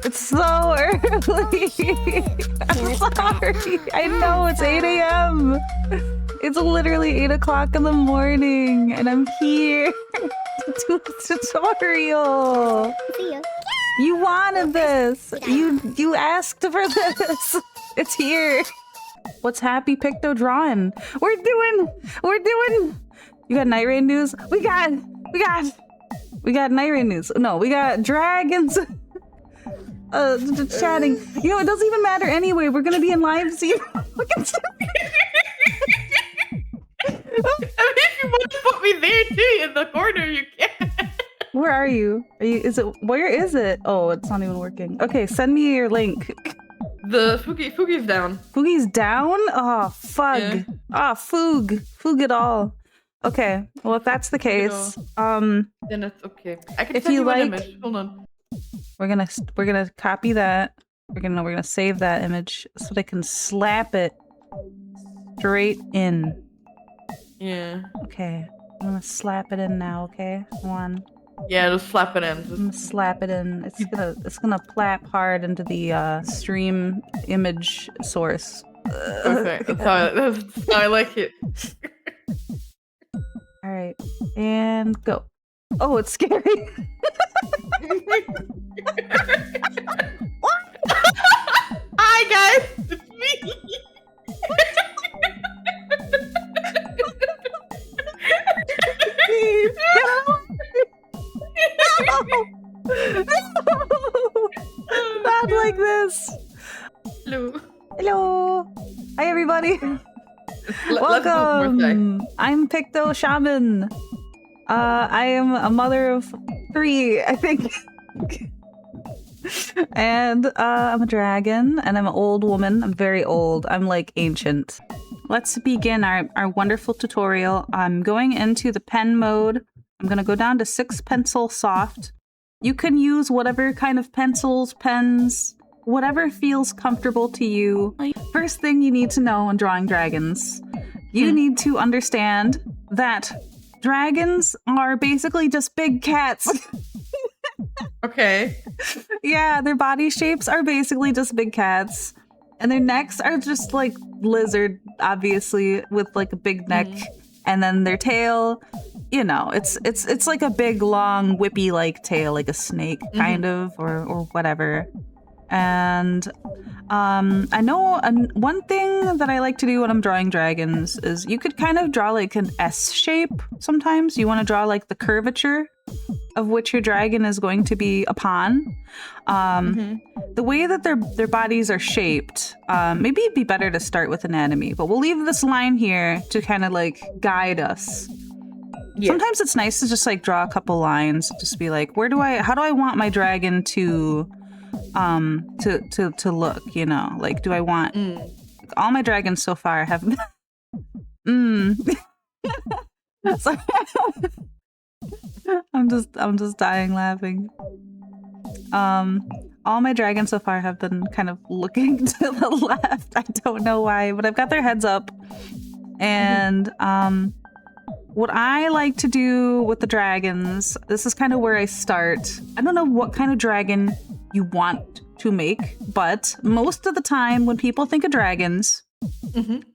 It's so early. I'm sorry. I know it's 8 a.m. It's literally 8 o'clock in the morning, and I'm here to do a tutorial. You wanted this. You asked for this. It's here. What's Happy Picto drawing? We're doing. You got night rain news? We got night rain news. No, we got dragons. Chatting. You know, it doesn't even matter anyway. We're gonna be in live stream. I mean, if you want to put me there too, in the corner, you can. Where are you? Where is it? Oh, it's not even working. Okay, send me your link. The Fugi's down. Fugi's down? Oh, fug. Yeah. Oh, Fug it all. Okay, well, if that's the case, Then it's okay. I can if send you you an like- image. Hold on. we're gonna copy that. We're gonna save that image so that I can slap it straight in. Yeah. Okay, I'm gonna slap it in now. Okay, one. Yeah, just slap it in. I'm gonna slap it in. It's gonna plap hard into the stream image source. Okay, that's how I like it. All right, and go. Oh, it's scary. Hi guys, it's me. Please, get out. No! Not like this. Hello. Hello. Hi, everybody. Let's go more time. Welcome. I'm Picto Shaman. I am a mother of 3, I think. And I'm a dragon, and I'm an old woman. I'm very old. I'm like ancient. Let's begin our wonderful tutorial. I'm going into the pen mode. I'm gonna go down to 6 pencil soft. You can use whatever kind of pencils, pens, whatever feels comfortable to you. First thing you need to know when drawing dragons, you need to understand that dragons are basically just big cats. Okay. Yeah, their body shapes are basically just big cats. And their necks are just like lizard, obviously, with like a big neck. And then their tail, you know, it's like a big, long, whippy-like tail, like a snake, kind of, or whatever. And I know one thing that I like to do when I'm drawing dragons is you could kind of draw like an S shape sometimes. You want to draw like the curvature of which your dragon is going to be upon. The way that their bodies are shaped, maybe it'd be better to start with anatomy, but we'll leave this line here to kind of like guide us. Yeah. Sometimes it's nice to just like draw a couple lines, just be like, how do I want my dragon to look, you know? Like, do I want all my dragons so far have Sorry. I'm just dying laughing. All my dragons so far have been kind of looking to the left. I don't know why, but I've got their heads up. And what I like to do with the dragons, this is kind of where I start. I don't know what kind of dragon you want to make, but most of the time when people think of dragons,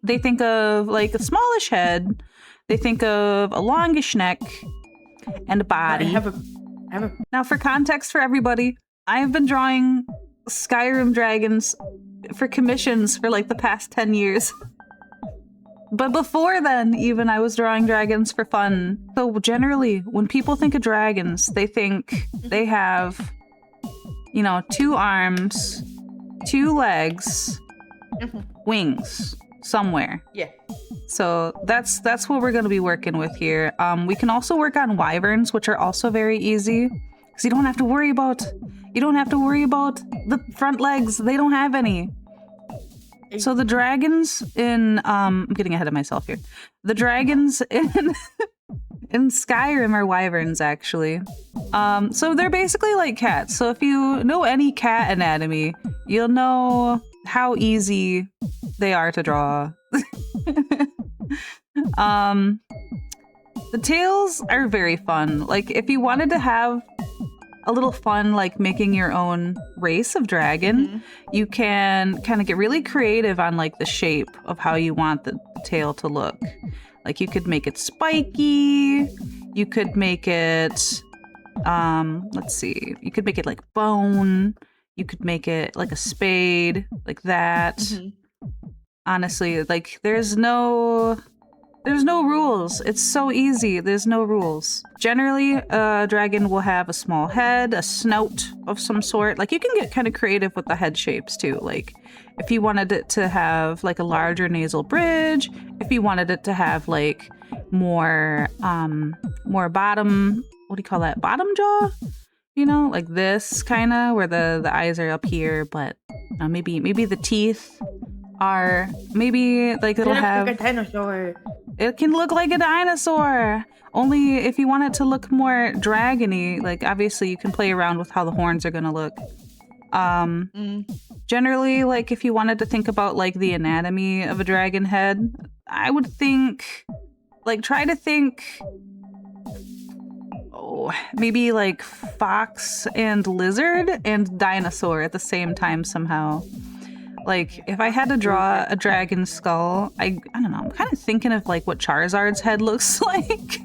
they think of like a smallish head, they think of a longish neck, and a body. Now, for context for everybody, I've been drawing Skyrim dragons for commissions for like the past 10 years. But before then, even, I was drawing dragons for fun. So generally, when people think of dragons, they think they have, you know, 2 arms, 2 legs, wings somewhere. Yeah. So that's what we're going to be working with here. We can also work on wyverns, which are also very easy, because you don't have to worry about the front legs. They don't have any. So the dragons in I'm getting ahead of myself here. The dragons in Skyrim are wyverns, actually. So they're basically like cats. So if you know any cat anatomy, you'll know how easy they are to draw. The tails are very fun. Like, if you wanted to have a little fun, like making your own race of dragon, you can kind of get really creative on like the shape of how you want the tail to look. Like you could make it spiky, you could make it, let's see, you could make it like bone, you could make it like a spade, like that. Honestly, like there's no rules. It's so easy. There's no rules. Generally, a dragon will have a small head, a snout of some sort. Like you can get kind of creative with the head shapes too. Like if you wanted it to have like a larger nasal bridge, if you wanted it to have like more bottom, what do you call that? Bottom jaw? You know, like this kind of where the eyes are up here, but maybe the teeth are maybe like it'll have like a dinosaur. It can look like a dinosaur. Only if you want it to look more dragony, like obviously you can play around with how the horns are gonna look. Generally, like if you wanted to think about like the anatomy of a dragon head, I would think, like try to think, maybe like fox and lizard and dinosaur at the same time somehow. Like, if I had to draw a dragon skull, I don't know, I'm kind of thinking of, like, what Charizard's head looks like.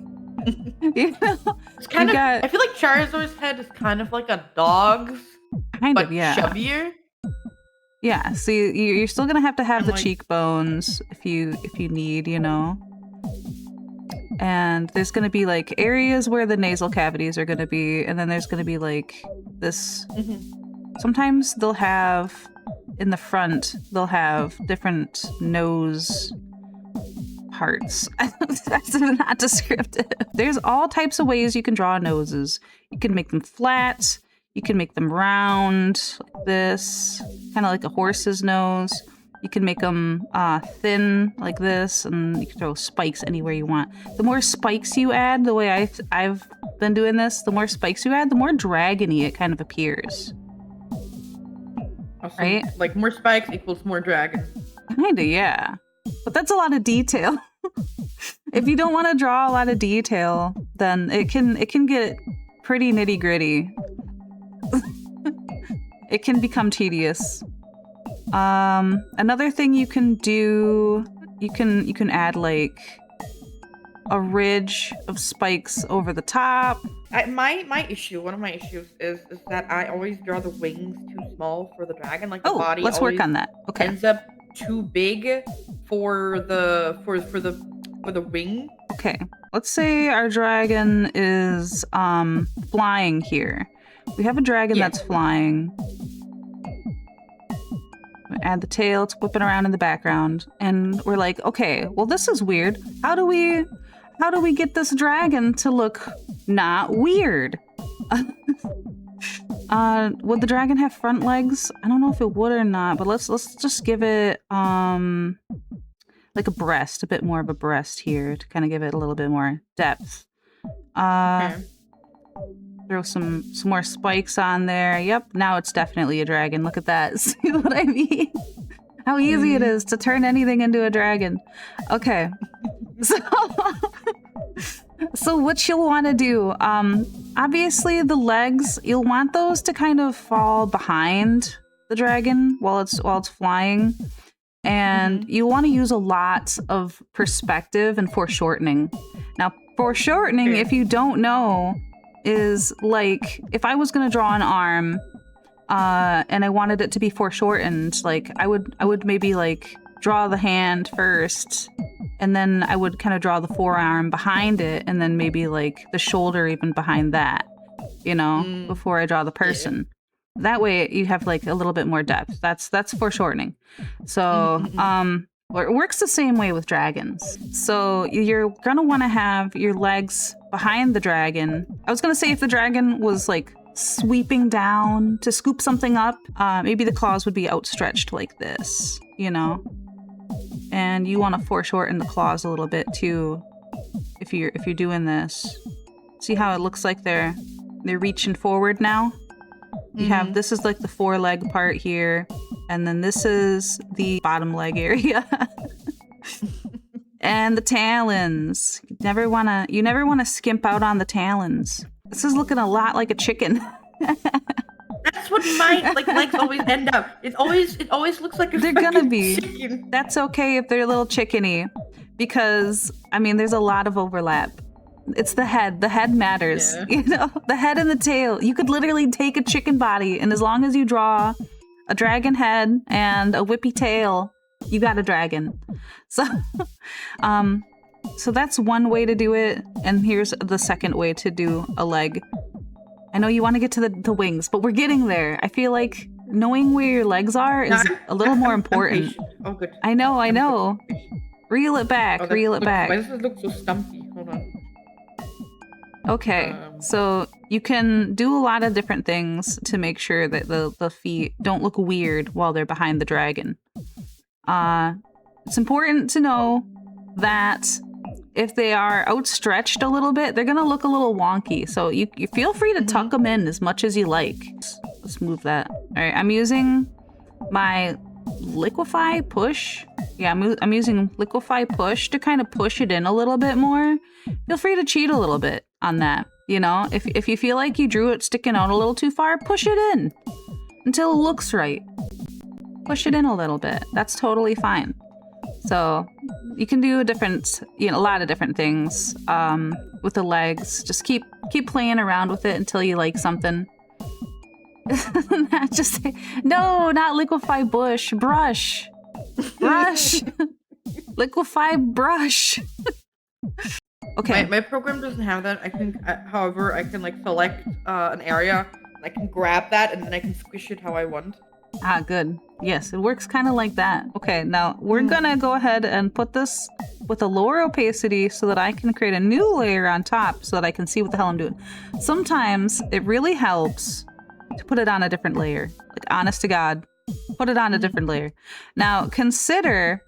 You know? It's kind of, I feel like Charizard's head is kind of like a dog's, kind but of, yeah. chubbier. Yeah, so you're still gonna have to have the like, cheekbones if you need, you know? And there's gonna be, like, areas where the nasal cavities are gonna be, and then there's gonna be, like, this... Sometimes they'll have... In the front, they'll have different nose parts. That's not descriptive. There's all types of ways you can draw noses. You can make them flat. You can make them round, like this, kind of like a horse's nose. You can make them thin, like this, and you can throw spikes anywhere you want. The more spikes you add, the way I've been doing this, the more spikes you add, the more dragony it kind of appears. Also, right? Like more spikes equals more dragon. Kinda, yeah. But that's a lot of detail. If you don't want to draw a lot of detail, then it can get pretty nitty gritty. It can become tedious. Another thing you can do, you can add like a ridge of spikes over the top. My issue, one of my issues is that I always draw the wings too small for the dragon. Like the body. Let's work on that. Okay. Ends up too big for the wing. Okay. Let's say our dragon is flying here. We have a dragon that's flying. Add the tail, it's whipping around in the background, and we're like, okay, well this is weird. How do we get this dragon to look not weird? Would the dragon have front legs? I don't know if it would or not, but let's just give it like a breast, a bit more of a breast here to kind of give it a little bit more depth. Okay. Throw some more spikes on there. Yep, now it's definitely a dragon. Look at that. See what I mean? How easy it is to turn anything into a dragon. Okay. So what you'll want to do, obviously the legs, you'll want those to kind of fall behind the dragon while it's flying. And you want to use a lot of perspective and foreshortening. Now, foreshortening, if you don't know, is like if I was going to draw an arm and I wanted it to be foreshortened, like I would maybe like draw the hand first, and then I would kind of draw the forearm behind it, and then maybe like the shoulder even behind that, you know, before I draw the person. That way you have like a little bit more depth. That's foreshortening. So it works the same way with dragons. So you're gonna want to have your legs behind the dragon. I was gonna say if the dragon was like sweeping down to scoop something up, maybe the claws would be outstretched like this, you know. And you want to foreshorten the claws a little bit too, if you're doing this. See how it looks like they're reaching forward now. You have, this is like the foreleg part here, and then this is the bottom leg area. And the talons. You never wanna skimp out on the talons. This is looking a lot like a chicken. That's what my legs always end up. It always looks like a They're gonna be. chicken. That's okay if they're a little chickeny, because I mean, there's a lot of overlap. It's the head. The head matters. Yeah. You know, the head and the tail. You could literally take a chicken body, and as long as you draw a dragon head and a whippy tail, you got a dragon. So, so that's one way to do it. And here's the second way to do a leg. I know you want to get to the wings, but we're getting there. I feel like knowing where your legs are is a little more important. Oh, good. I know. Reel it back. Reel it back. Why does it look so stumpy? Hold on. Okay, so you can do a lot of different things to make sure that the feet don't look weird while they're behind the dragon. It's important to know that if they are outstretched a little bit, they're gonna look a little wonky. So you feel free to tuck them in as much as you like. Let's move that. All right, I'm using my liquefy push. Yeah, I'm using liquefy push to kind of push it in a little bit more. Feel free to cheat a little bit on that. You know, if you feel like you drew it sticking out a little too far, push it in until it looks right. Push it in a little bit. That's totally fine. So you can do a lot of different things with the legs. Just keep playing around with it until you like something. No, not liquefy brush. Liquefy brush. Okay. My program doesn't have that. I can, however, I can like select an area and I can grab that and then I can squish it how I want. Ah, good. Yes, it works kind of like that. Okay, now we're gonna go ahead and put this with a lower opacity so that I can create a new layer on top so that I can see what the hell I'm doing. Sometimes it really helps to put it on a different layer. Like, honest to God, put it on a different layer. Now, consider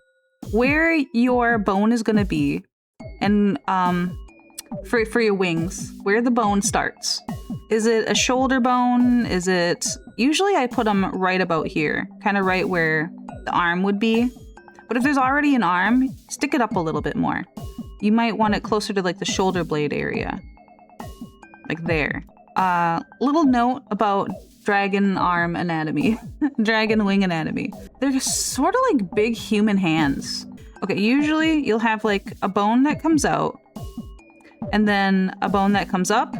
where your bone is gonna be and for your wings, where the bone starts. Is it a shoulder bone? Is it... Usually I put them right about here, kind of right where the arm would be. But if there's already an arm, stick it up a little bit more. You might want it closer to like the shoulder blade area. Like there. Little note about dragon arm anatomy. Dragon wing anatomy. They're sort of like big human hands. Okay, usually you'll have like a bone that comes out and then a bone that comes up.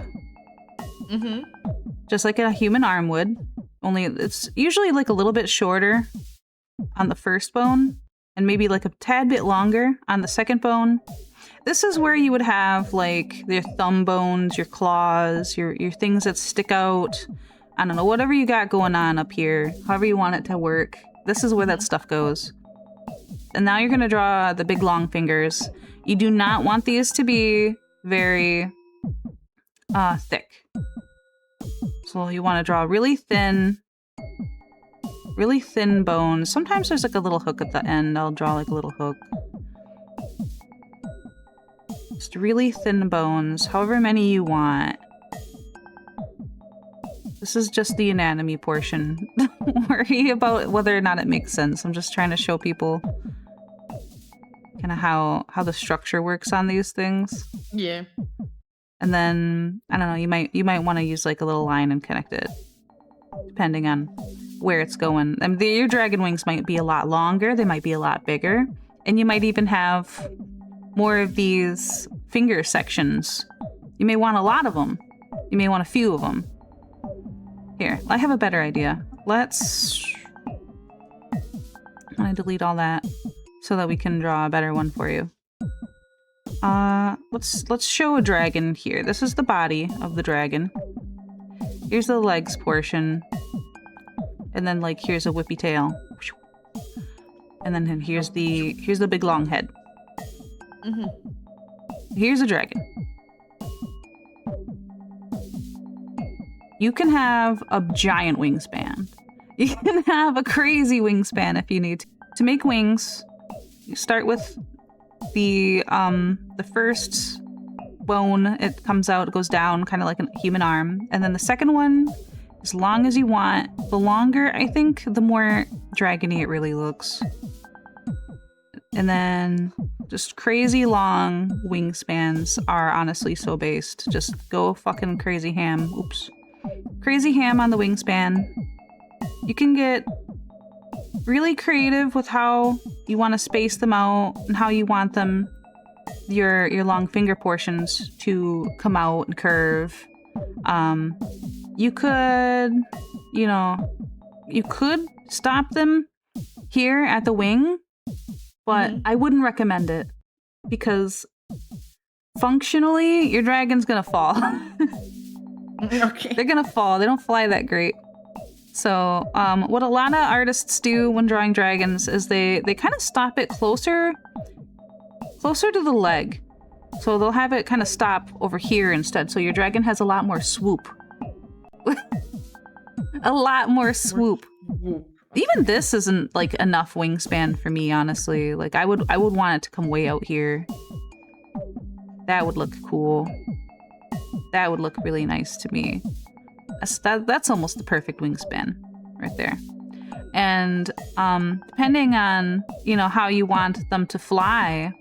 Just like a human arm would. Only it's usually like a little bit shorter on the first bone and maybe like a tad bit longer on the second bone. This is where you would have like your thumb bones, your claws, your things that stick out. I don't know, whatever you got going on up here, however you want it to work. This is where that stuff goes. And now you're going to draw the big long fingers. You do not want these to be very thick. So you want to draw really thin bones. Sometimes there's like a little hook at the end. I'll draw like a little hook. Just really thin bones, however many you want. This is just the anatomy portion. Don't worry about whether or not it makes sense. I'm just trying to show people kind of how the structure works on these things. Yeah. And then, I don't know, you might want to use like a little line and connect it, depending on where it's going. I mean, your dragon wings might be a lot longer, they might be a lot bigger, and you might even have more of these finger sections. You may want a lot of them. You may want a few of them. Here, I have a better idea. I'm gonna delete all that so that we can draw a better one for you. Let's show a dragon here. This is the body of the dragon. Here's the legs portion. And then like here's a whippy tail. And then here's the big long head. Here's a dragon. You can have a giant wingspan. You can have a crazy wingspan if you need to. To make wings, you start with the first bone. It comes out, it goes down, kind of like a human arm. And then the second one, as long as you want. The longer, I think, the more dragony it really looks. And then just crazy long wingspans are honestly so based. Just go fucking crazy ham. Oops. crazy ham on the wingspan. You can get really creative with how you want to space them out and how you want them, your long finger portions to come out and curve. You could, you could stop them here at the wing, but I wouldn't recommend it because functionally your dragon's gonna fall. Okay. They're gonna fall. They don't fly that great. So what a lot of artists do when drawing dragons is they kind of stop it closer to the leg. So they'll have it kind of stop over here instead. So your dragon has a lot more swoop. A lot more swoop. Even this isn't like enough wingspan for me, honestly. Like I would want it to come way out here. That would look cool. That would look really nice to me. That's almost the perfect wingspan right there. And depending on, how you want them to fly,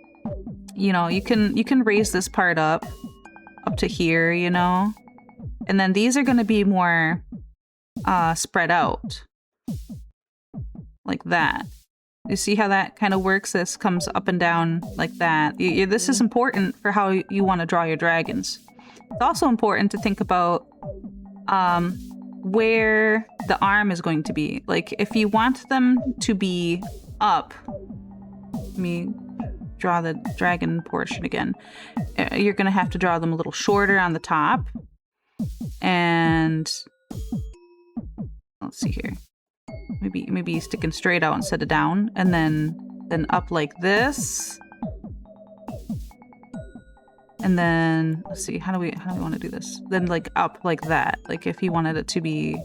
you can raise this part up to here, and then these are going to be more spread out like that. You see how that kind of works? This comes up and down like that. This is important for how you want to draw your dragons. It's also important to think about where the arm is going to be. Like if you want them to be up, let me draw the dragon portion again. You're going to have to draw them a little shorter on the top. And let's see here. Maybe sticking straight out instead of down, and then up like this. And then let's see, how do we want to do this? Then like up like that. Like if you wanted it to be.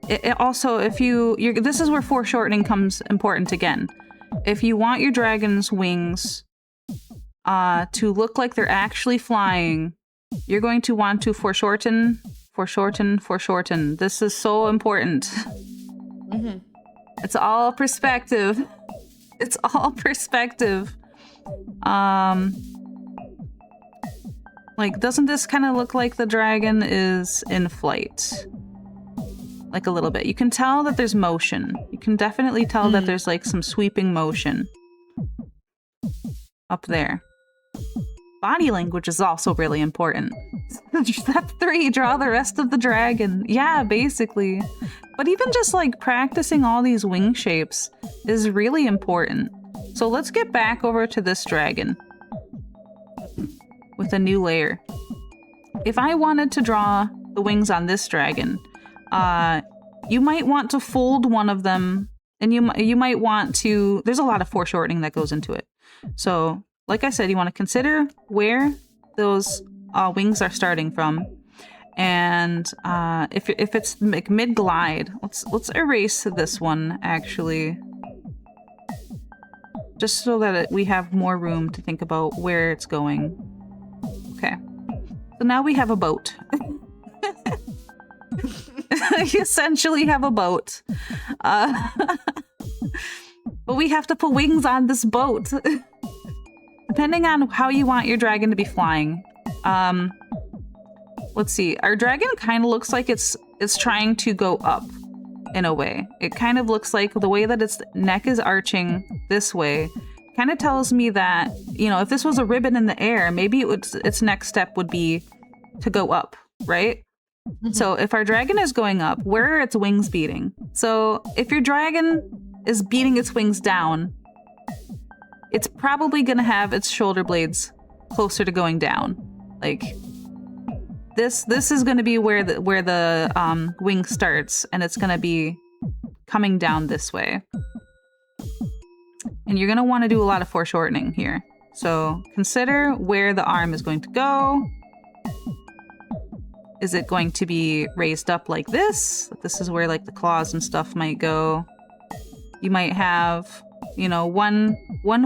It also, if this is where foreshortening comes important again. If you want your dragon's wings to look like they're actually flying, you're going to want to foreshorten. This is so important. It's all perspective. It's all perspective. Like, doesn't this kind of look like the dragon is in flight? Like a little bit. You can tell that there's motion. You can definitely tell that there's like some sweeping motion up there. Body language is also really important. Step 3, draw the rest of the dragon. Yeah, basically. But even just like practicing all these wing shapes is really important. So let's get back over to this dragon with a new layer. If I wanted to draw the wings on this dragon, you might want to fold one of them, and you might want to, there's a lot of foreshortening that goes into it. So like I said, you want to consider where those wings are starting from. And if it's like mid-glide, let's erase this one actually, just so that we have more room to think about where it's going. Okay, so now we have a boat. You essentially have a boat, but we have to put wings on this boat. Depending on how you want your dragon to be flying. Let's see. Our dragon kind of looks like it's trying to go up in a way. It kind of looks like the way that its neck is arching this way kind of tells me that, if this was a ribbon in the air, maybe its next step would be to go up, right? So if our dragon is going up, where are its wings beating? So if your dragon is beating its wings down, it's probably going to have its shoulder blades closer to going down. Like this is going to be where the wing starts, and it's going to be coming down this way. And you're going to want to do a lot of foreshortening here. So consider where the arm is going to go. Is it going to be raised up like this? This is where like the claws and stuff might go. You might have, one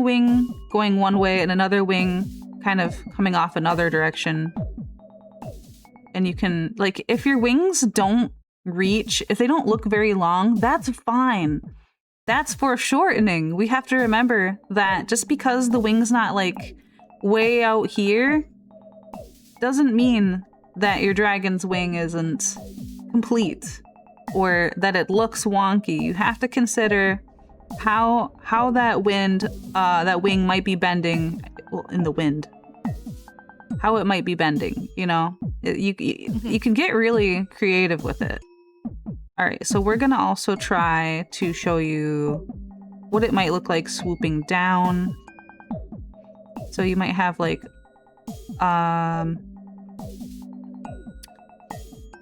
wing going one way and another wing kind of coming off another direction. And you can, like, if your wings don't reach, if they don't look very long, that's fine. That's foreshortening. We have to remember that just because the wing's not like way out here doesn't mean that your dragon's wing isn't complete or that it looks wonky, you have to consider how that wing might be bending, well, in the wind. How it might be bending, you know? You can get really creative with it. All right, so we're gonna also try to show you what it might look like swooping down. So you might have like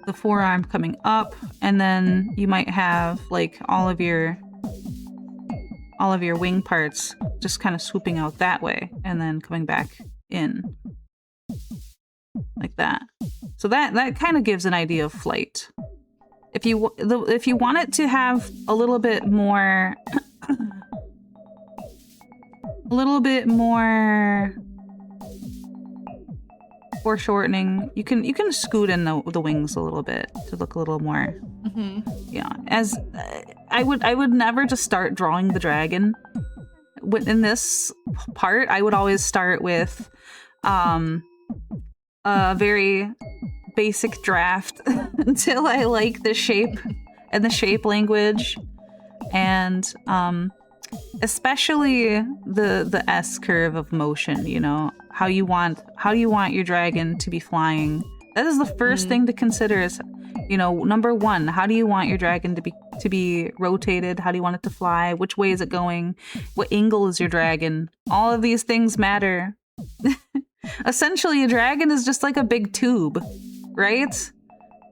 the forearm coming up, and then you might have like all of your wing parts just kind of swooping out that way and then coming back in like that. So that kind of gives an idea of flight. If you want it to have a little bit more foreshortening, you can scoot in the wings a little bit to look a little more. Yeah, as I would never just start drawing the dragon. In this part, I would always start with a very basic draft until I like the shape and the shape language, and especially the S curve of motion. You know, how you want your dragon to be flying. That is the first thing to consider. Is, you know, number one, how do you want your dragon to be rotated? How do you want it to fly? Which way is it going? What angle is your dragon? All of these things matter. Essentially, a dragon is just like a big tube, right?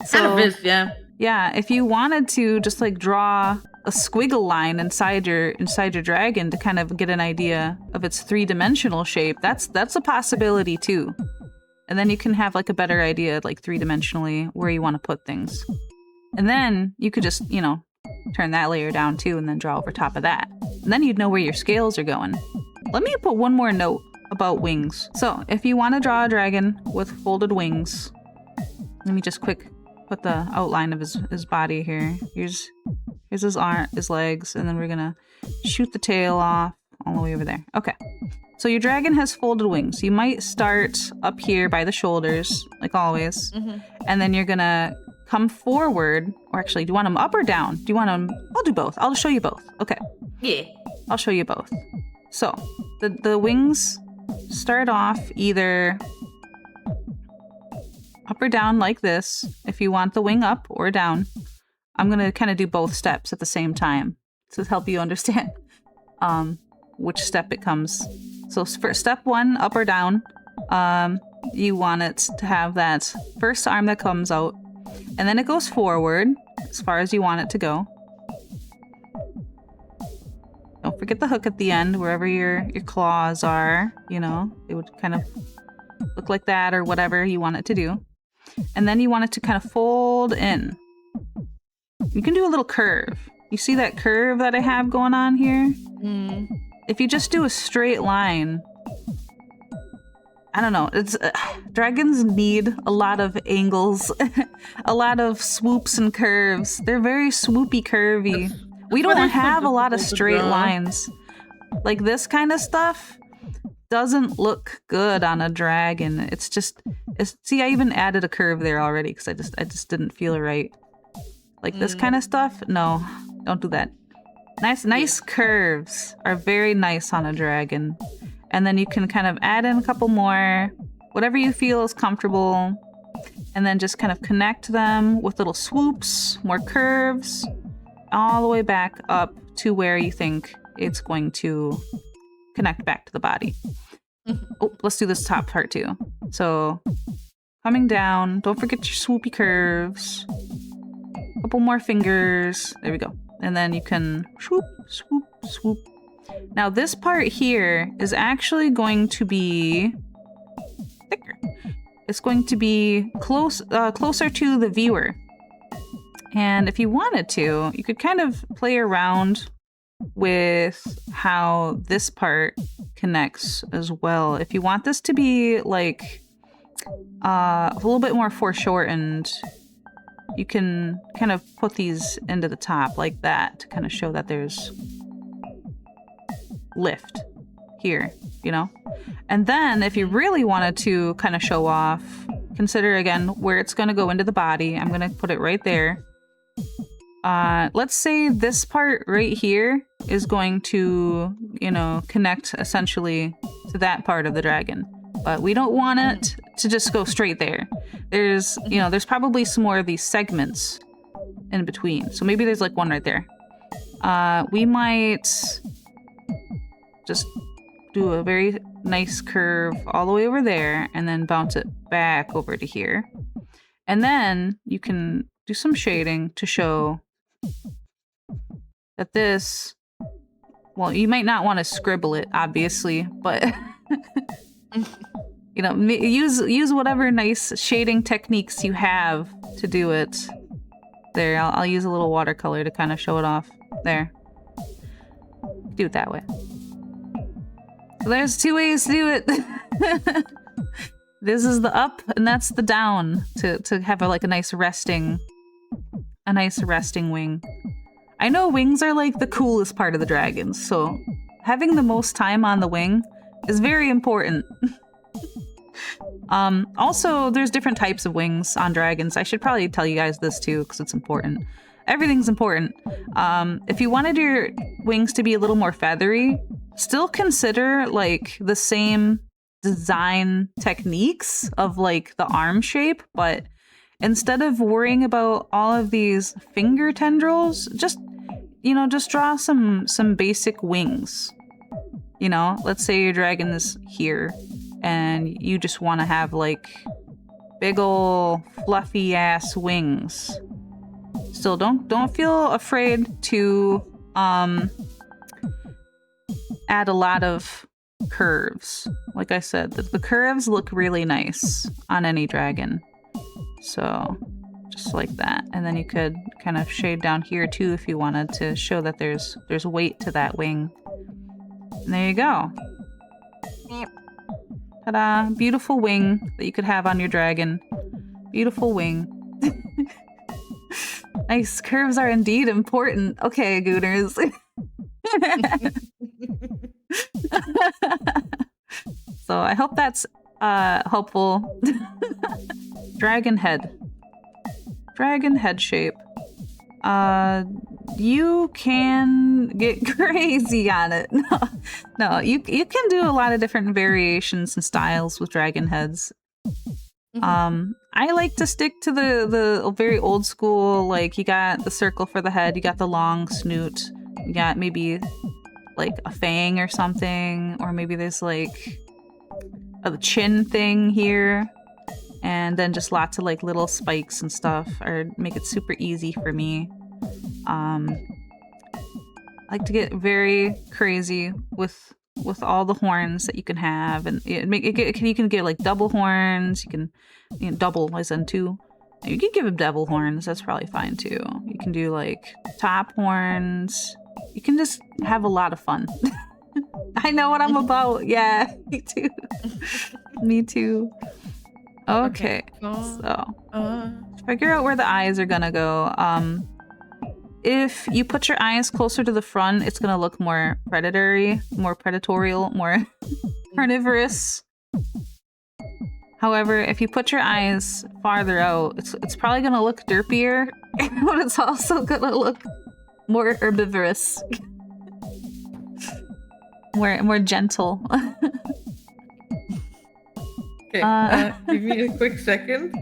So, kind of is, yeah. Yeah, if you wanted to just like draw a squiggle line inside your dragon to kind of get an idea of its three-dimensional shape, that's a possibility too. And then you can have like a better idea, like three-dimensionally, where you want to put things. And then you could just, you know, turn that layer down too and then draw over top of that. And then you'd know where your scales are going. Let me put one more note about wings. So if you want to draw a dragon with folded wings, let me just quick put the outline of his body here. Here's his arm, his legs, and then we're gonna shoot the tail off all the way over there. Okay. So your dragon has folded wings. You might start up here by the shoulders, like always, and then you're gonna come forward. Or actually, do you want them up or down? Do you want them? I'll do both. I'll show you both. Okay. Yeah. I'll show you both. So the wings start off either up or down like this, if you want the wing up or down. I'm going to kind of do both steps at the same time to help you understand which step it comes. So for step one, up or down, you want it to have that first arm that comes out, and then it goes forward as far as you want it to go. Don't forget the hook at the end, wherever your claws are, you know, it would kind of look like that or whatever you want it to do. And then you want it to kind of fold in. You can do a little curve. You see that curve that I have going on here? If you just do a straight line, I don't know. It's dragons need a lot of angles, a lot of swoops and curves. They're very swoopy, curvy. We don't have a lot of straight lines. Like this kind of stuff doesn't look good on a dragon. It's see, I even added a curve there already because I just didn't feel it right. Like this kind of stuff, no, don't do that. Nice curves are very nice on a dragon. And then you can kind of add in a couple more, whatever you feel is comfortable, and then just kind of connect them with little swoops, more curves, all the way back up to where you think it's going to connect back to the body. Oh, let's do this top part too. So coming down, don't forget your swoopy curves. Couple more fingers. There we go. And then you can swoop, swoop, swoop. Now this part here is actually going to be thicker. It's going to be closer to the viewer. And if you wanted to, you could kind of play around with how this part connects as well. If you want this to be like a little bit more foreshortened, you can kind of put these into the top like that to kind of show that there's lift here, you know? And then if you really wanted to kind of show off consider again where it's going to go into the body. I'm going to put it right there. Let's say this part right here is going to, you know, connect essentially to that part of the dragon. But we don't want it to just go straight there. There's, you know, there's probably some more of these segments in between. So maybe there's like one right there. We might just do a very nice curve all the way over there and then bounce it back over to here. And then you can do some shading to show that this, well, you might not want to scribble it, obviously, but you know, use whatever nice shading techniques you have to do it. There, I'll use a little watercolor to kind of show it off. There. Do it that way. So there's 2 ways to do it. This is the up, and that's the down to have like a nice resting wing. I know wings are like the coolest part of the dragons, so having the most time on the wing is very important. Also, there's different types of wings on dragons. I should probably tell you guys this too, because it's important. Everything's important. If you wanted your wings to be a little more feathery, still consider like the same design techniques of like the arm shape, but instead of worrying about all of these finger tendrils, just, you know, just draw some basic wings. You know, let's say your dragon is here and you just want to have like big ol' fluffy ass wings. Still, don't feel afraid to add a lot of curves. Like I said, the curves look really nice on any dragon. So just like that. And then you could kind of shade down here too if you wanted to show that there's weight to that wing. And there you go. Ta-da! Beautiful wing that you could have on your dragon. Beautiful wing. Nice. Curves are indeed important. Okay, Gooners. So I hope that's helpful. Dragon head. Dragon head shape. You can get crazy on it. No, you can do a lot of different variations and styles with dragon heads. I like to stick to the very old school, like you got the circle for the head, you got the long snoot, you got maybe like a fang or something, or maybe there's like a chin thing here, and then just lots of like little spikes and stuff, or make it super easy for me. I like to get very crazy with all the horns that you can have, and you can get like double horns. You can, you know, double as in 2. You can give him double horns. That's probably fine too. You can do like top horns. You can just have a lot of fun. I know what I'm about. Yeah, me too. Me too. Okay, so figure out where the eyes are gonna go. If you put your eyes closer to the front, it's gonna look more predatory, more predatorial, more carnivorous. However, if you put your eyes farther out, it's probably gonna look derpier, but it's also gonna look more herbivorous. more gentle. Okay, give me a quick second.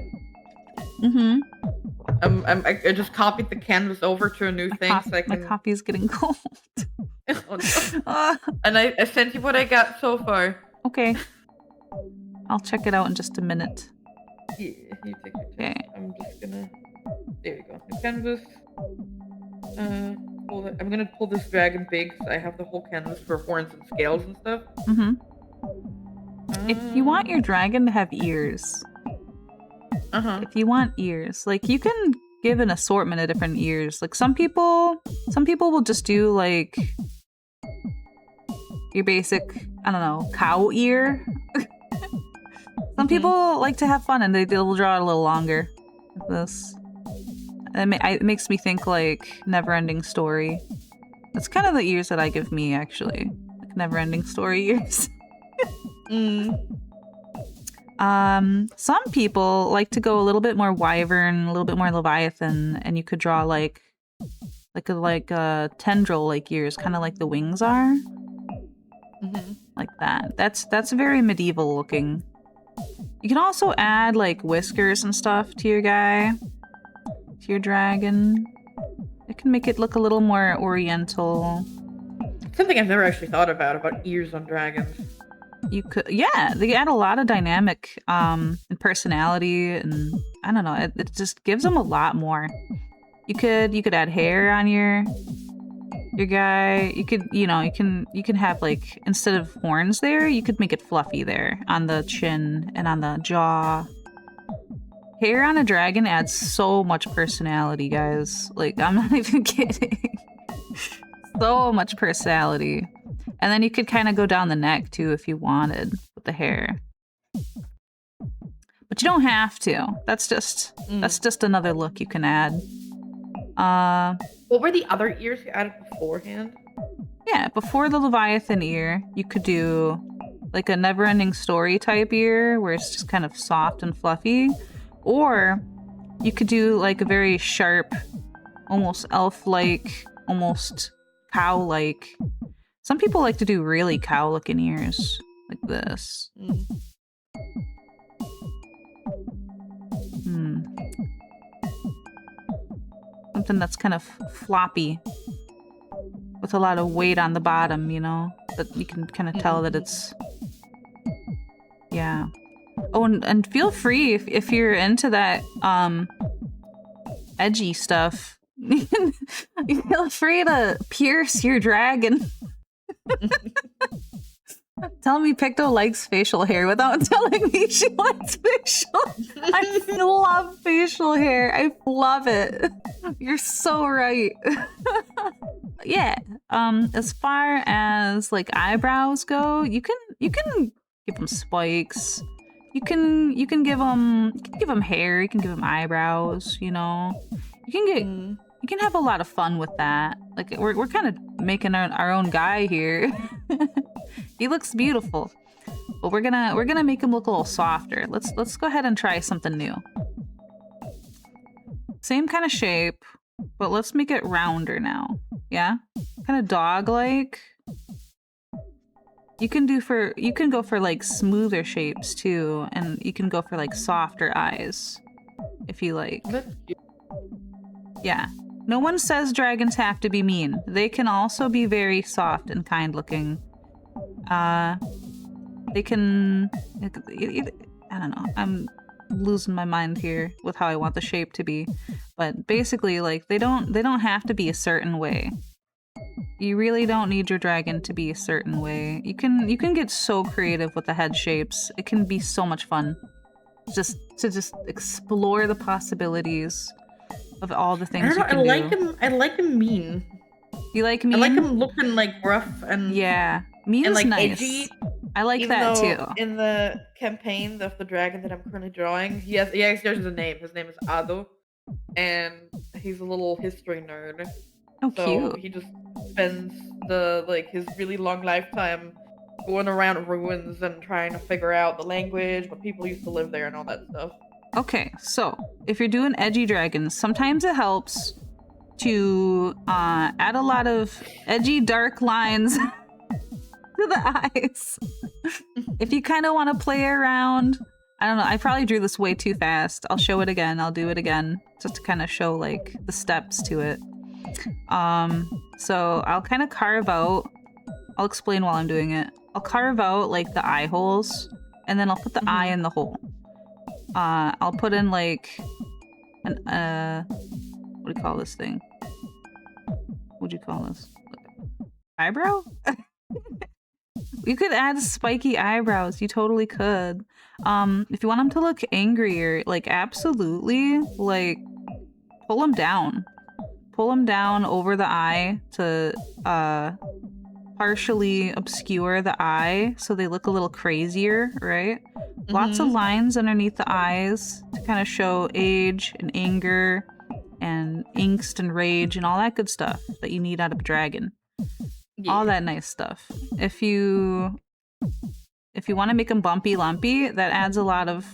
Mm-hmm. I just copied the canvas over to a new thing so I can... My copy's getting cold. Oh, no. And I sent you what I got so far. Okay. I'll check it out in just a minute. Yeah, you take your time. Okay. I'm just gonna... There we go. New canvas. I'm gonna pull this dragon big so I have the whole canvas for horns and scales and stuff. Mm-hmm. If you want your dragon to have ears... If you want ears, like you can give an assortment of different ears. Like some people will just do like your basic, I don't know, cow ear. Some people like to have fun and they'll draw it a little longer. Like this. It makes me think like Never-Ending Story. That's kind of the ears that I give me, actually. Like Never-Ending Story ears. Some people like to go a little bit more wyvern, a little bit more leviathan, and you could draw like a tendril like ears, kind of like the wings are. Like that. That's very medieval looking. You can also add like whiskers and stuff to your guy, to your dragon. It can make it look a little more oriental. Something I've never actually thought about ears on dragons. You could, yeah, they add a lot of dynamic and personality, and I don't know, it just gives them a lot more. You could add hair on your guy. You could, you can have like, instead of horns there, you could make it fluffy there on the chin and on the jaw. Hair on a dragon adds so much personality, guys. Like, I'm not even kidding. So much personality. And then you could kind of go down the neck too if you wanted with the hair. But you don't have to. That's just another look you can add. What were the other ears you added beforehand? Yeah, before the Leviathan ear, you could do like a never-ending story type ear where it's just kind of soft and fluffy. Or you could do like a very sharp, almost elf-like, almost cow-like. Some people like to do really cow-looking ears, like this. Something that's kind of floppy, with a lot of weight on the bottom, that you can kind of tell that it's... Yeah. Oh, and feel free, if you're into that, edgy stuff, you feel free to pierce your dragon. Tell me Picto likes facial hair without telling me she likes facial. I love facial hair. I love it. You're so right. Yeah. As far as like eyebrows go, you can give them spikes. You can give them hair. You can give them eyebrows. You can have a lot of fun with that. Like we're kind of making our own guy here. He looks beautiful, but we're gonna make him look a little softer. Let's go ahead and try something new. Same kind of shape, but let's make it rounder now. Yeah, kind of dog-like. You can go for like smoother shapes too, and you can go for like softer eyes if you like. Yeah. No one says dragons have to be mean. They can also be very soft and kind looking. They can... I don't know. I'm losing my mind here with how I want the shape to be. But basically, like, they don't have to be a certain way. You really don't need your dragon to be a certain way. You can get so creative with the head shapes. It can be so much fun. Just explore the possibilities of all the things you can do. I like him mean. You like mean? I like him looking like rough and mean is like nice. edgy. I like that too. In the campaign of the dragon that I'm currently drawing, he actually has a name. His name is Ado, and he's a little history nerd. Oh, so cute. He just spends his really long lifetime going around ruins and trying to figure out the language, what people used to live there, and all that stuff. Okay, so if you're doing edgy dragons, sometimes it helps to add a lot of edgy dark lines to the eyes. If you kind of want to play around, I don't know, I probably drew this way too fast. I'll show it again. I'll do it again just to kind of show like the steps to it. So I'll kind of carve out, I'll explain while I'm doing it. I'll carve out like the eye holes, and then I'll put the eye in the hole. I'll put in like an what do you call this thing? What'd you call this? Eyebrow? You could add spiky eyebrows. You totally could. If you want them to look angrier, like absolutely, like pull them down. Pull them down over the eye to partially obscure the eye so they look a little crazier, right? Lots of lines underneath the eyes to kind of show age and anger and angst and rage and all that good stuff that you need out of a dragon. Yeah. All that nice stuff. If you if you want to make them bumpy lumpy, that adds a lot of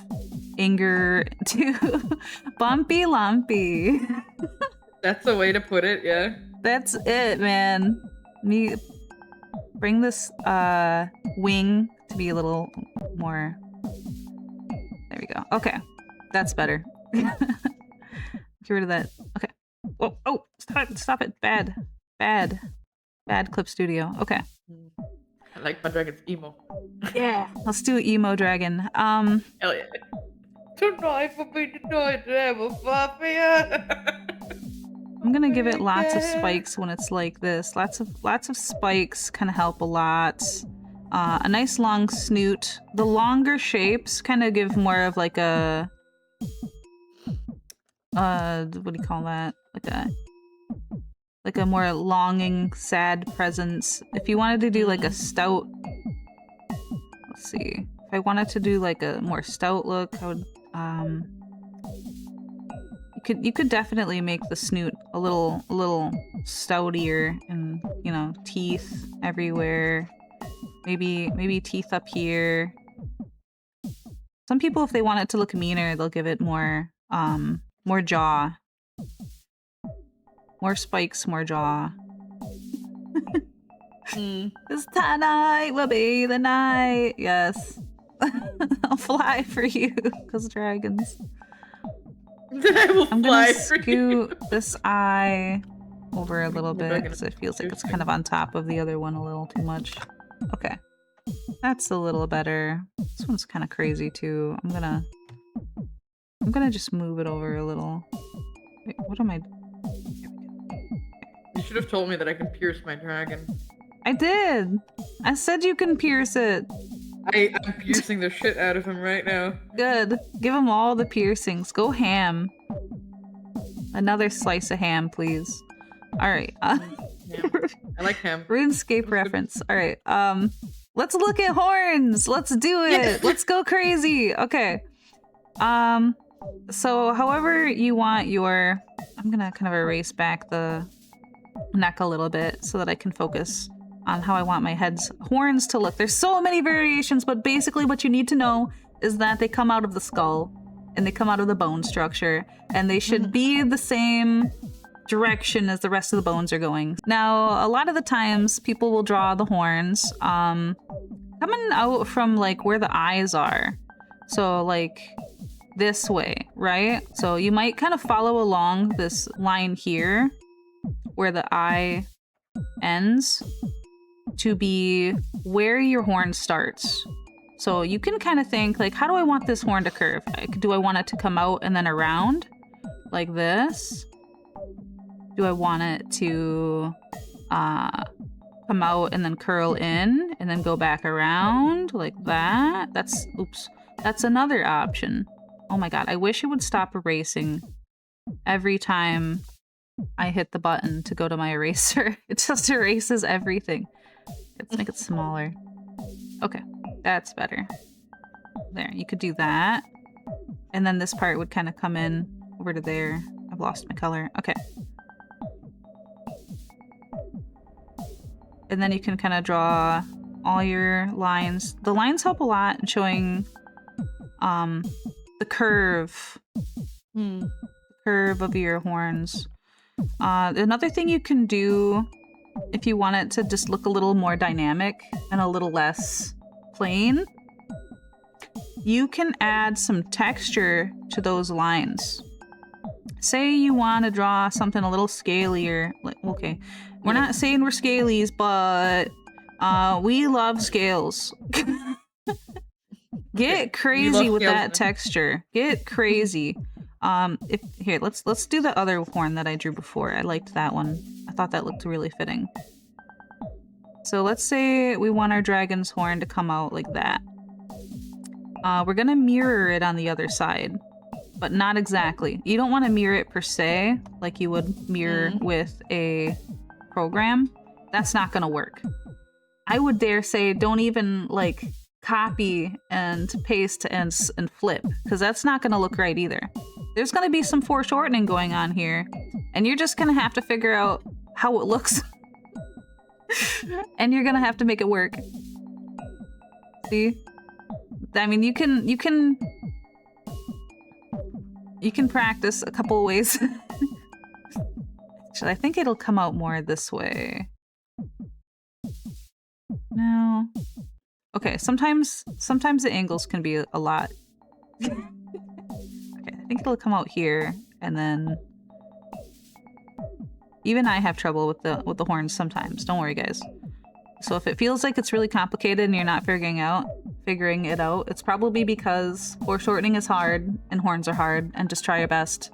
anger to bumpy lumpy. That's the way to put it, yeah. That's it, man. Me bring this wing to be a little more. There we go. Okay. That's better. Get rid of that. Okay. Oh, oh, stop it. Stop it. Bad. Bad. Bad Clip Studio. Okay. I like my dragon's emo. Yeah. Let's do emo dragon. Hell yeah. Tonight will be the night to have a Fafia. I'm gonna give it lots of spikes when it's like this. Lots of spikes kind of help a lot. A nice long snoot. The longer shapes kind of give more of like a what do you call that? Like a more longing, sad presence. If you wanted to do like a stout, let's see. If I wanted to do like a more stout look, I would you could definitely make the snoot a little stoutier, and you know, teeth everywhere. Maybe teeth up here. Some people, if they want it to look meaner, they'll give it more jaw. More spikes, more jaw. This tonight will be the night. Yes. I'll fly for you, because dragons. I will I'm fly gonna for you. scoot this eye over a little bit, because it feels like it's kind of on top of the other one a little too much. Okay. That's a little better. This one's kind of crazy too. I'm gonna just move it over a little. Wait, what am I... You should have told me that I can pierce my dragon. I did! I said you can pierce it! I'm piercing the shit out of him right now. Good. Give him all the piercings. Go ham. Another slice of ham, please. Alright. Ham. I like ham. RuneScape reference. Alright. Let's look at horns! Let's do it! Yes. Let's go crazy! Okay. So however you want your... I'm gonna kind of erase back the neck a little bit so that I can focus on how I want my head's horns to look. There's so many variations, but basically what you need to know is that they come out of the skull and they come out of the bone structure, and they should be the same direction as the rest of the bones are going. Now, a lot of the times people will draw the horns coming out from like where the eyes are. So like this way, right? So you might kind of follow along this line here where the eye ends to be where your horn starts. So you can kind of think like, how do I want this horn to curve? Like, do I want it to come out and then around like this? Do I want it to come out and then curl in and then go back around like that? That's another option. Oh my god, I wish it would stop erasing every time I hit the button to go to my eraser. It just erases everything. Let's make it smaller. Okay, that's better. There, you could do that. And then this part would kind of come in over to there. I've lost my color. Okay. And then you can kind of draw all your lines. The lines help a lot in showing the curve. The curve of your horns. Another thing you can do if you want it to just look a little more dynamic and a little less plain, you can add some texture to those lines. Say you want to draw something a little scalier. Like, okay, we're not saying we're scalies, but we love scales. Get crazy with that texture. Get crazy. Let's do the other horn that I drew before. I liked that one. I thought that looked really fitting. So let's say we want our dragon's horn to come out like that. We're gonna mirror it on the other side, but not exactly. You don't want to mirror it per se, like you would mirror with a program. That's not gonna work. I would dare say don't even like copy and paste and flip, because that's not gonna look right either. There's gonna be some foreshortening going on here, and you're just gonna have to figure out how it looks. And you're gonna have to make it work. See? I mean, you can practice a couple ways. Actually, I think it'll come out more this way. No. Okay, sometimes the angles can be a lot. Okay, I think it'll come out here, and then even I have trouble with the horns sometimes. Don't worry, guys. So if it feels like it's really complicated and you're not figuring it out, it's probably because foreshortening is hard and horns are hard, and just try your best.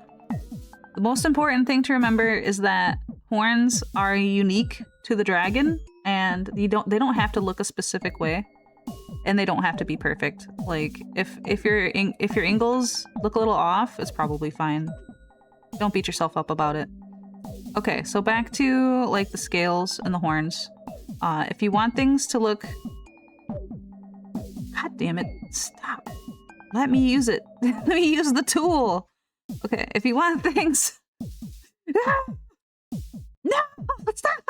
The most important thing to remember is that horns are unique to the dragon, and they don't have to look a specific way, and they don't have to be perfect. Like if your angles look a little off, it's probably fine. Don't beat yourself up about it. Okay, so back to like the scales and the horns. If you want things to look... God damn it, stop. Let me use it. Let me use the tool. Okay, if you want things... No! Stop!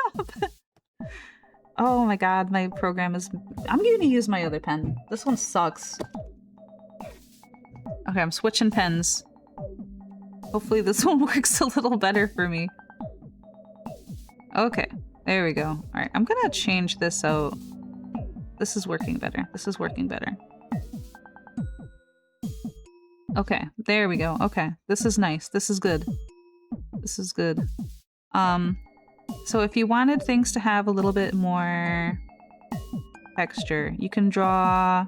Oh my god, my program is... I'm gonna use my other pen. This one sucks. Okay, I'm switching pens. Hopefully this one works a little better for me. Okay, there we go. Alright, I'm gonna change this out. This is working better. This is working better. Okay, there we go. Okay, this is nice. This is good. This is good. So if you wanted things to have a little bit more texture, you can draw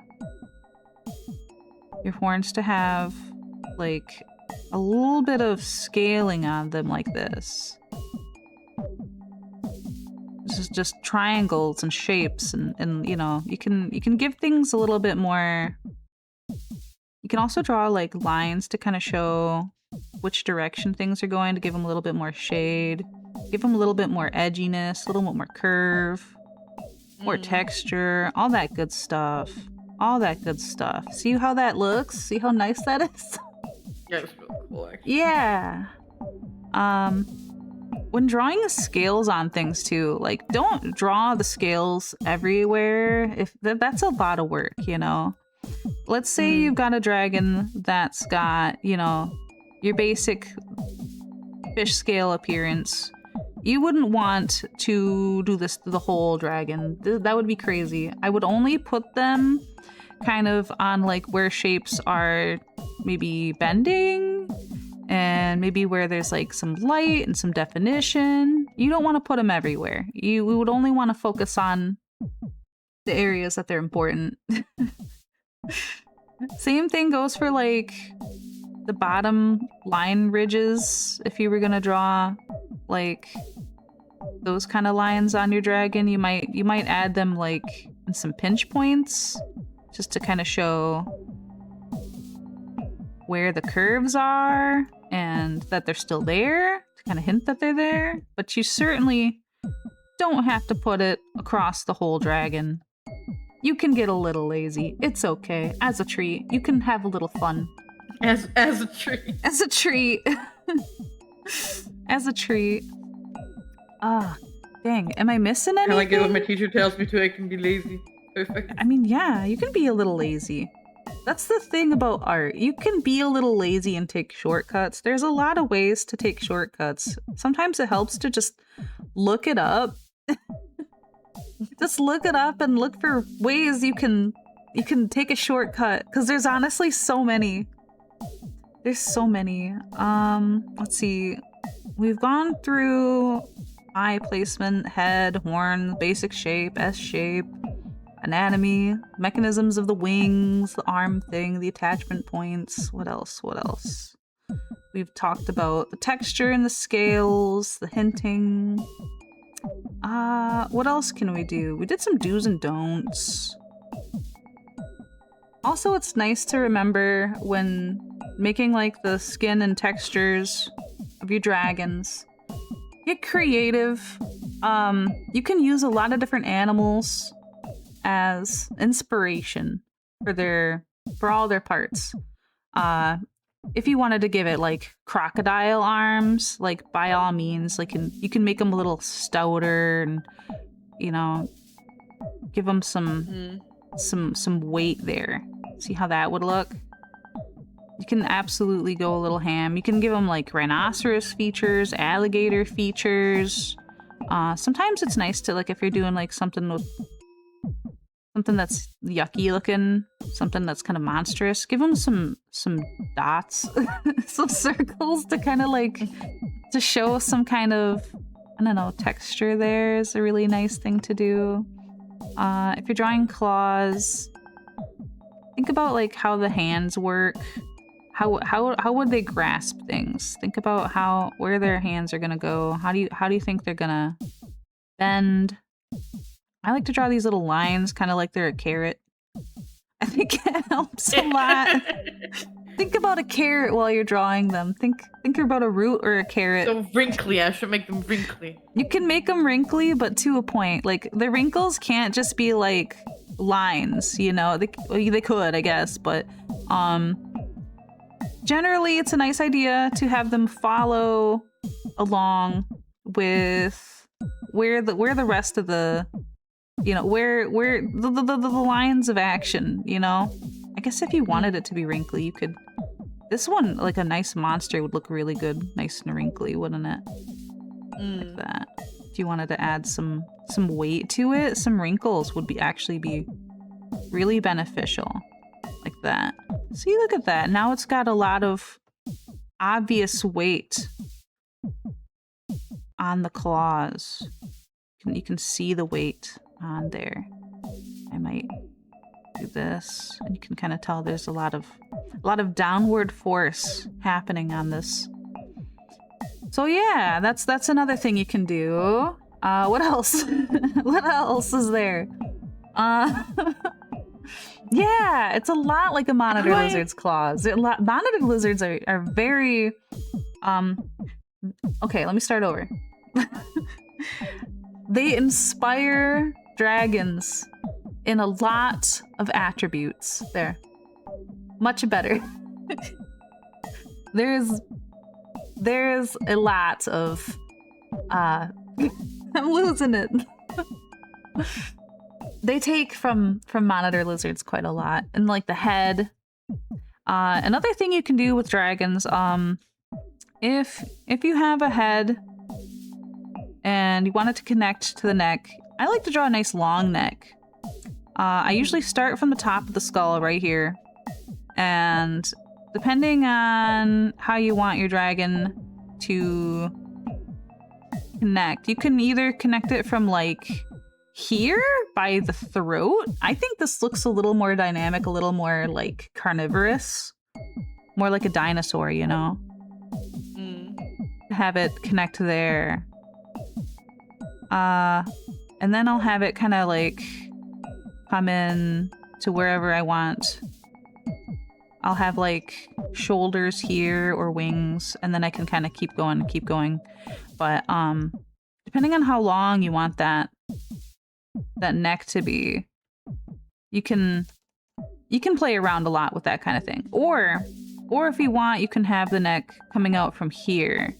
your horns to have, like, a little bit of scaling on them like this. This is just triangles and shapes and you know, you can give things a little bit more. You can also draw like lines to kind of show which direction things are going, to give them a little bit more shade, give them a little bit more edginess, a little bit more curve, more texture, all that good stuff. All that good stuff. See how that looks? See how nice that is? Yeah, it's really cool, actually. Yeah. When drawing the scales on things too, like, don't draw the scales everywhere. If that's a lot of work, you know. Let's say you've got a dragon that's got, you know, your basic fish scale appearance. You wouldn't want to do this to the whole dragon. That would be crazy. I would only put them kind of on like where shapes are maybe bending and maybe where there's like some light and some definition. You don't want to put them everywhere. We would only want to focus on the areas that they're important. Same thing goes for like the bottom line ridges. If you were gonna draw like those kind of lines on your dragon, you might add them like in some pinch points just to kind of show where the curves are and that they're still there, to kind of hint that they're there. But you certainly don't have to put it across the whole dragon. You can get a little lazy. It's okay. As a treat, you can have a little fun. As a treat. As a treat. As a treat. Ah, dang. Am I missing anything? I like it when my teacher tells me to. I can be lazy. Perfect. I mean, yeah, you can be a little lazy. That's the thing about art. You can be a little lazy and take shortcuts. There's a lot of ways to take shortcuts. Sometimes it helps to just look it up. Just look it up and look for ways you can take a shortcut, because there's honestly so many. There's so many. Let's see. We've gone through eye placement, head, horn, basic shape, S shape, anatomy, mechanisms of the wings, the arm thing, the attachment points. What else? What else? We've talked about the texture and the scales, the hinting. What else can we do? We did some do's and don'ts. Also, it's nice to remember when making like the skin and textures of your dragons. Get creative. You can use a lot of different animals as inspiration for all their parts. If you wanted to give it like crocodile arms, like by all means, like you can make them a little stouter and, you know, give them some some weight there. See how that would look? You can absolutely go a little ham. You can give them like rhinoceros features, alligator features. Sometimes it's nice to, like, if you're doing like something that's yucky looking, something that's kind of monstrous, give them some dots, some circles to kind of like to show some kind of, I don't know, texture. There is a really nice thing to do. If you're drawing claws, think about like how the hands work. How would they grasp things? Think about where their hands are gonna go. How do you think they're gonna bend? I like to draw these little lines, kind of like they're a carrot. I think it helps a lot. Think about a carrot while you're drawing them. Think about a root or a carrot. So wrinkly. I should make them wrinkly. You can make them wrinkly, but to a point. Like, the wrinkles can't just be like lines, you know? They could, I guess, but generally it's a nice idea to have them follow along with where the rest of the, you know, where the lines of action, you know? I guess if you wanted it to be wrinkly, you could. This one, like a nice monster, would look really good, nice and wrinkly, wouldn't it? Like that. If you wanted to add some weight to it, some wrinkles would actually be really beneficial, like that. See, look at that. Now it's got a lot of obvious weight on the claws. You can see the weight on there. I might do this, and you can kind of tell there's a lot of downward force happening on this. So yeah, that's another thing you can do. What else? What else is there? Yeah, it's a lot like a monitor lizard's claws. Monitor lizards are very okay, let me start over. They inspire dragons in a lot of attributes. There. Much better. There's a lot of I'm losing it. They take from monitor lizards quite a lot. And like the head. Another thing you can do with dragons, if you have a head and you want it to connect to the neck, I like to draw a nice long neck. I usually start from the top of the skull right here, and depending on how you want your dragon to connect, you can either connect it from like here by the throat. I think this looks a little more dynamic, a little more like carnivorous, more like a dinosaur, you know? Have it connect there. And then I'll have it kind of like come in to wherever I want. I'll have like shoulders here or wings, and then I can kind of keep going. But depending on how long you want that neck to be, you can play around a lot with that kind of thing. Or if you want, you can have the neck coming out from here,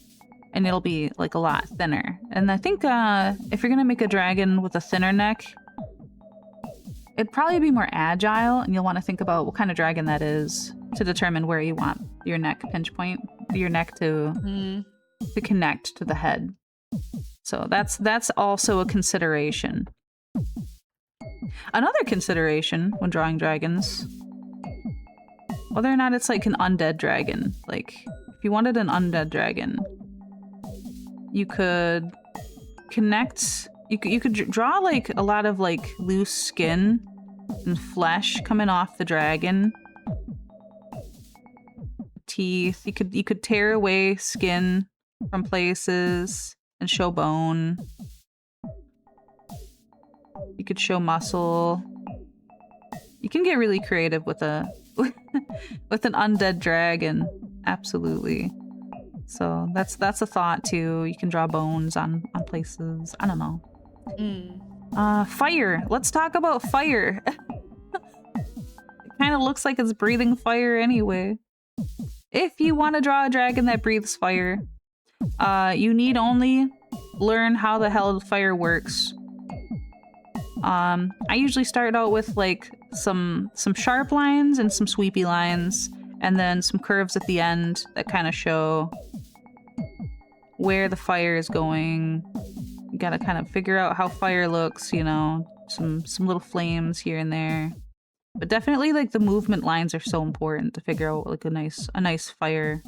and it'll be like a lot thinner. And I think if you're gonna make a dragon with a thinner neck, it'd probably be more agile, and you'll want to think about what kind of dragon that is to determine where you want your neck pinch point, your neck to connect to the head. So that's also a consideration. Another consideration when drawing dragons, whether or not it's like an undead dragon. Like, if you wanted an undead dragon, you could connect. You could draw like a lot of like loose skin and flesh coming off the dragon. Teeth. You could tear away skin from places and show bone. You could show muscle. You can get really creative with a with an undead dragon. Absolutely. So that's a thought too. You can draw bones on places. I don't know. Fire. Let's talk about fire. It kind of looks like it's breathing fire anyway. If you want to draw a dragon that breathes fire, you need only learn how the hell fire works. I usually start out with like some sharp lines and some sweepy lines, and then some curves at the end that kind of show where the fire is going. You gotta kind of figure out how fire looks, you know, some little flames here and there. But definitely like the movement lines are so important to figure out like a nice fire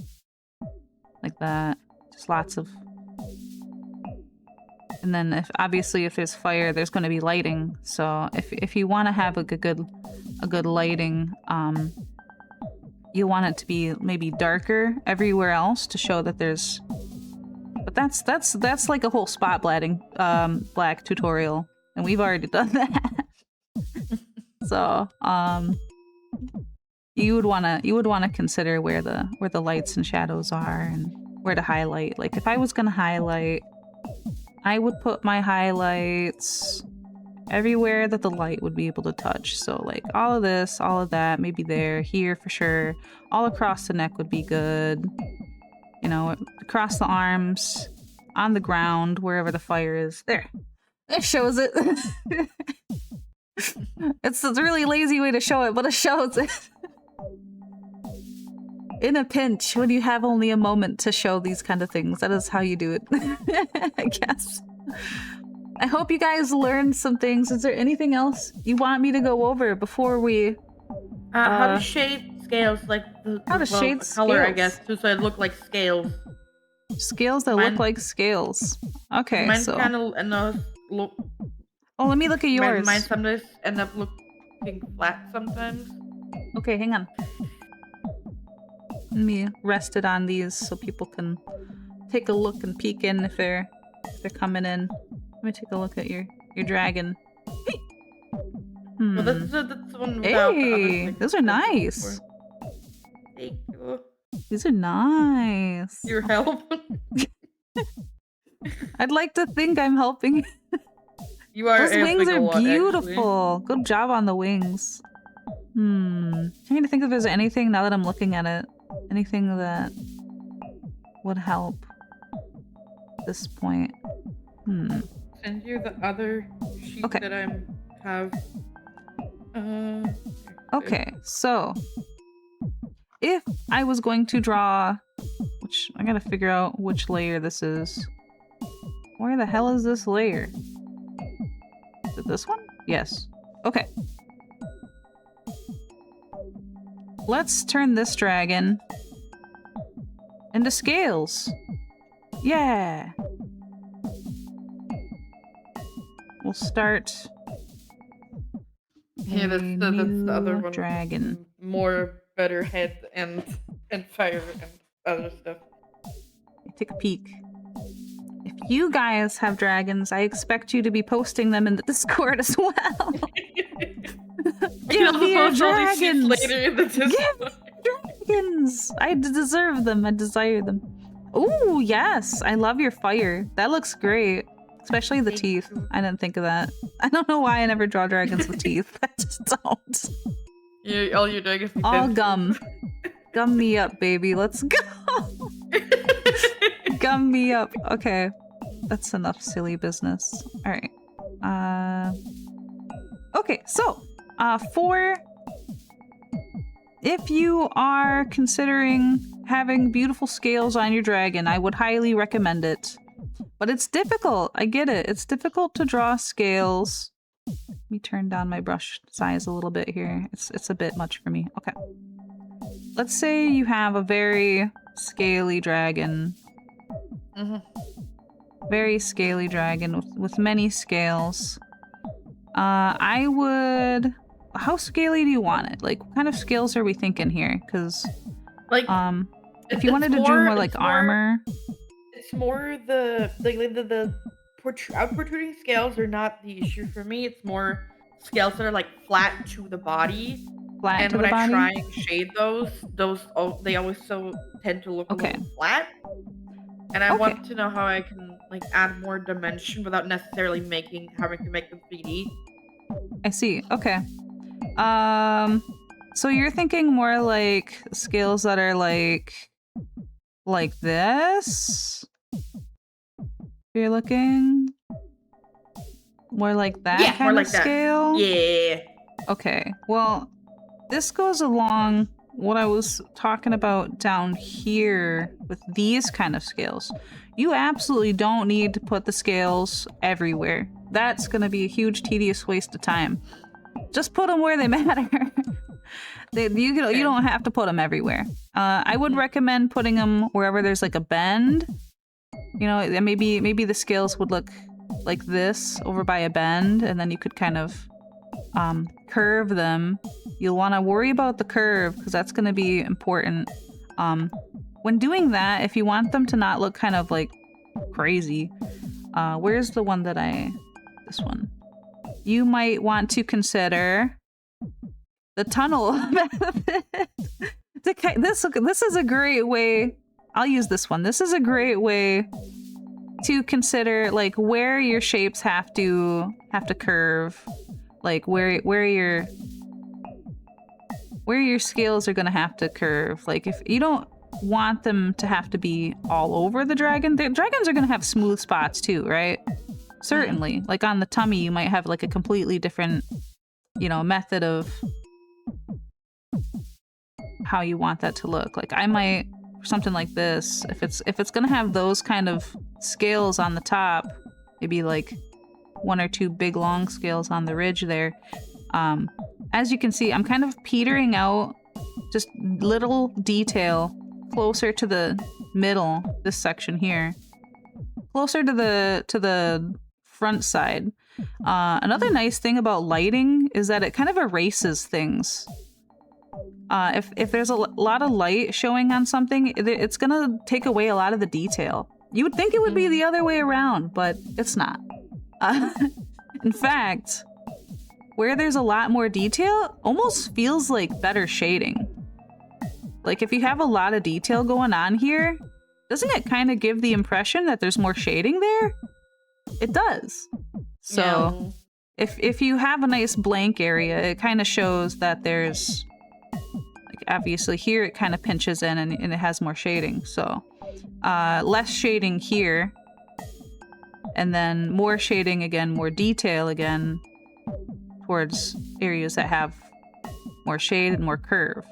like that. Just lots of. And then if there's fire, there's going to be lighting. So if you want to have like a good lighting, you want it to be maybe darker everywhere else to show that there's. But that's like a whole spot black tutorial, and we've already done that. So you would wanna consider where the lights and shadows are and where to highlight. Like if I was gonna highlight, I would put my highlights everywhere that the light would be able to touch. So like all of this, all of that, maybe there, here for sure. All across the neck would be good. You know, across the arms, on the ground, wherever the fire is. There. It shows it. It's a really lazy way to show it, but it shows it. In a pinch, when you have only a moment to show these kind of things, that is how you do it. I guess. I hope you guys learned some things. Is there anything else you want me to go over before we... how to shade scales, like the color, scales? I guess, so it look like scales. Scales that look like scales. Okay, mine so... kind of and those look... Oh, let me look at yours. Mine sometimes end up looking flat sometimes. Okay, hang on. Let me rest it on these so people can take a look and peek in if they're coming in. Let me take a look at your dragon. Hey! Well, that's the one without the other Hey! things Those are nice! Thank you. These are nice! Your help. I'd like to think I'm helping. You are. Those wings are lot, beautiful! Actually. Good job on the wings. Trying to think if there's anything, now that I'm looking at it, anything that would help at this point. Send you the other sheet that I have. Okay, so if I was going to draw, which I gotta figure out which layer this is. Where the hell is this layer? Is it this one? Yes. Okay. Let's turn this dragon into scales. Yeah. We'll start. Yeah, that's the other one. Dragon. More better head and fire and other stuff. Take a peek. If you guys have dragons, I expect you to be posting them in the Discord as well. Give me your dragons! Later in the Discord. Give dragons! I deserve them. I desire them. Ooh, yes! I love your fire. That looks great. Especially the teeth. I didn't think of that. I don't know why I never draw dragons with teeth. I just don't. Yeah, all your dragons. All gum. Gum me up, baby. Let's go! Gum me up. Okay. That's enough silly business. Alright. Okay, so, if you are considering having beautiful scales on your dragon, I would highly recommend it. But it's difficult. I get it. It's difficult to draw scales. Let me turn down my brush size a little bit here. It's a bit much for me. Okay. Let's say you have a very scaly dragon. Very scaly dragon with many scales. I would... How scaly do you want it? Like, what kind of scales are we thinking here? Because, like, if you wanted to do more like armor... It's more the out protruding scales are not the issue for me. It's more scales that are like flat to the body. Flat to the body? And when I try and shade those they always tend to look a little flat. And I want to know how I can like add more dimension without necessarily having to make them 3D. I see. Okay. So you're thinking more like scales that are like this? You're looking more like that kind of scale? Yeah. Okay, well, this goes along what I was talking about down here with these kind of scales. You absolutely don't need to put the scales everywhere. That's going to be a huge, tedious waste of time. Just put them where they matter. You don't have to put them everywhere. I would recommend putting them wherever there's like a bend. You know, maybe the scales would look like this over by a bend, and then you could kind of curve them. You'll want to worry about the curve because that's going to be important. When doing that, if you want them to not look kind of like crazy, where's the one that this one? You might want to consider the tunnel method. This is a great way. I'll use this one. This is a great way to consider like where your shapes have to curve, like where your scales are going to have to curve. Like if you don't want them to have to be all over the dragon, the dragons are going to have smooth spots too, right? Certainly. Like on the tummy, you might have like a completely different, method of how you want that to look. Like I might, something like this, if it's gonna have those kind of scales on the top, maybe like one or two big long scales on the ridge there. As you can see, I'm kind of petering out just little detail closer to the middle, this section here, closer to the front side. Another nice thing about lighting is that it kind of erases things. If there's a lot of light showing on something, it's gonna take away a lot of the detail. You would think it would be the other way around, but it's not. In fact, where there's a lot more detail, almost feels like better shading. Like if you have a lot of detail going on here, doesn't it kind of give the impression that there's more shading there? It does. So if you have a nice blank area, it kind of shows that there's, like obviously here it kind of pinches in and it has more shading. So less shading here, and then more shading again, more detail again towards areas that have more shade and more curve.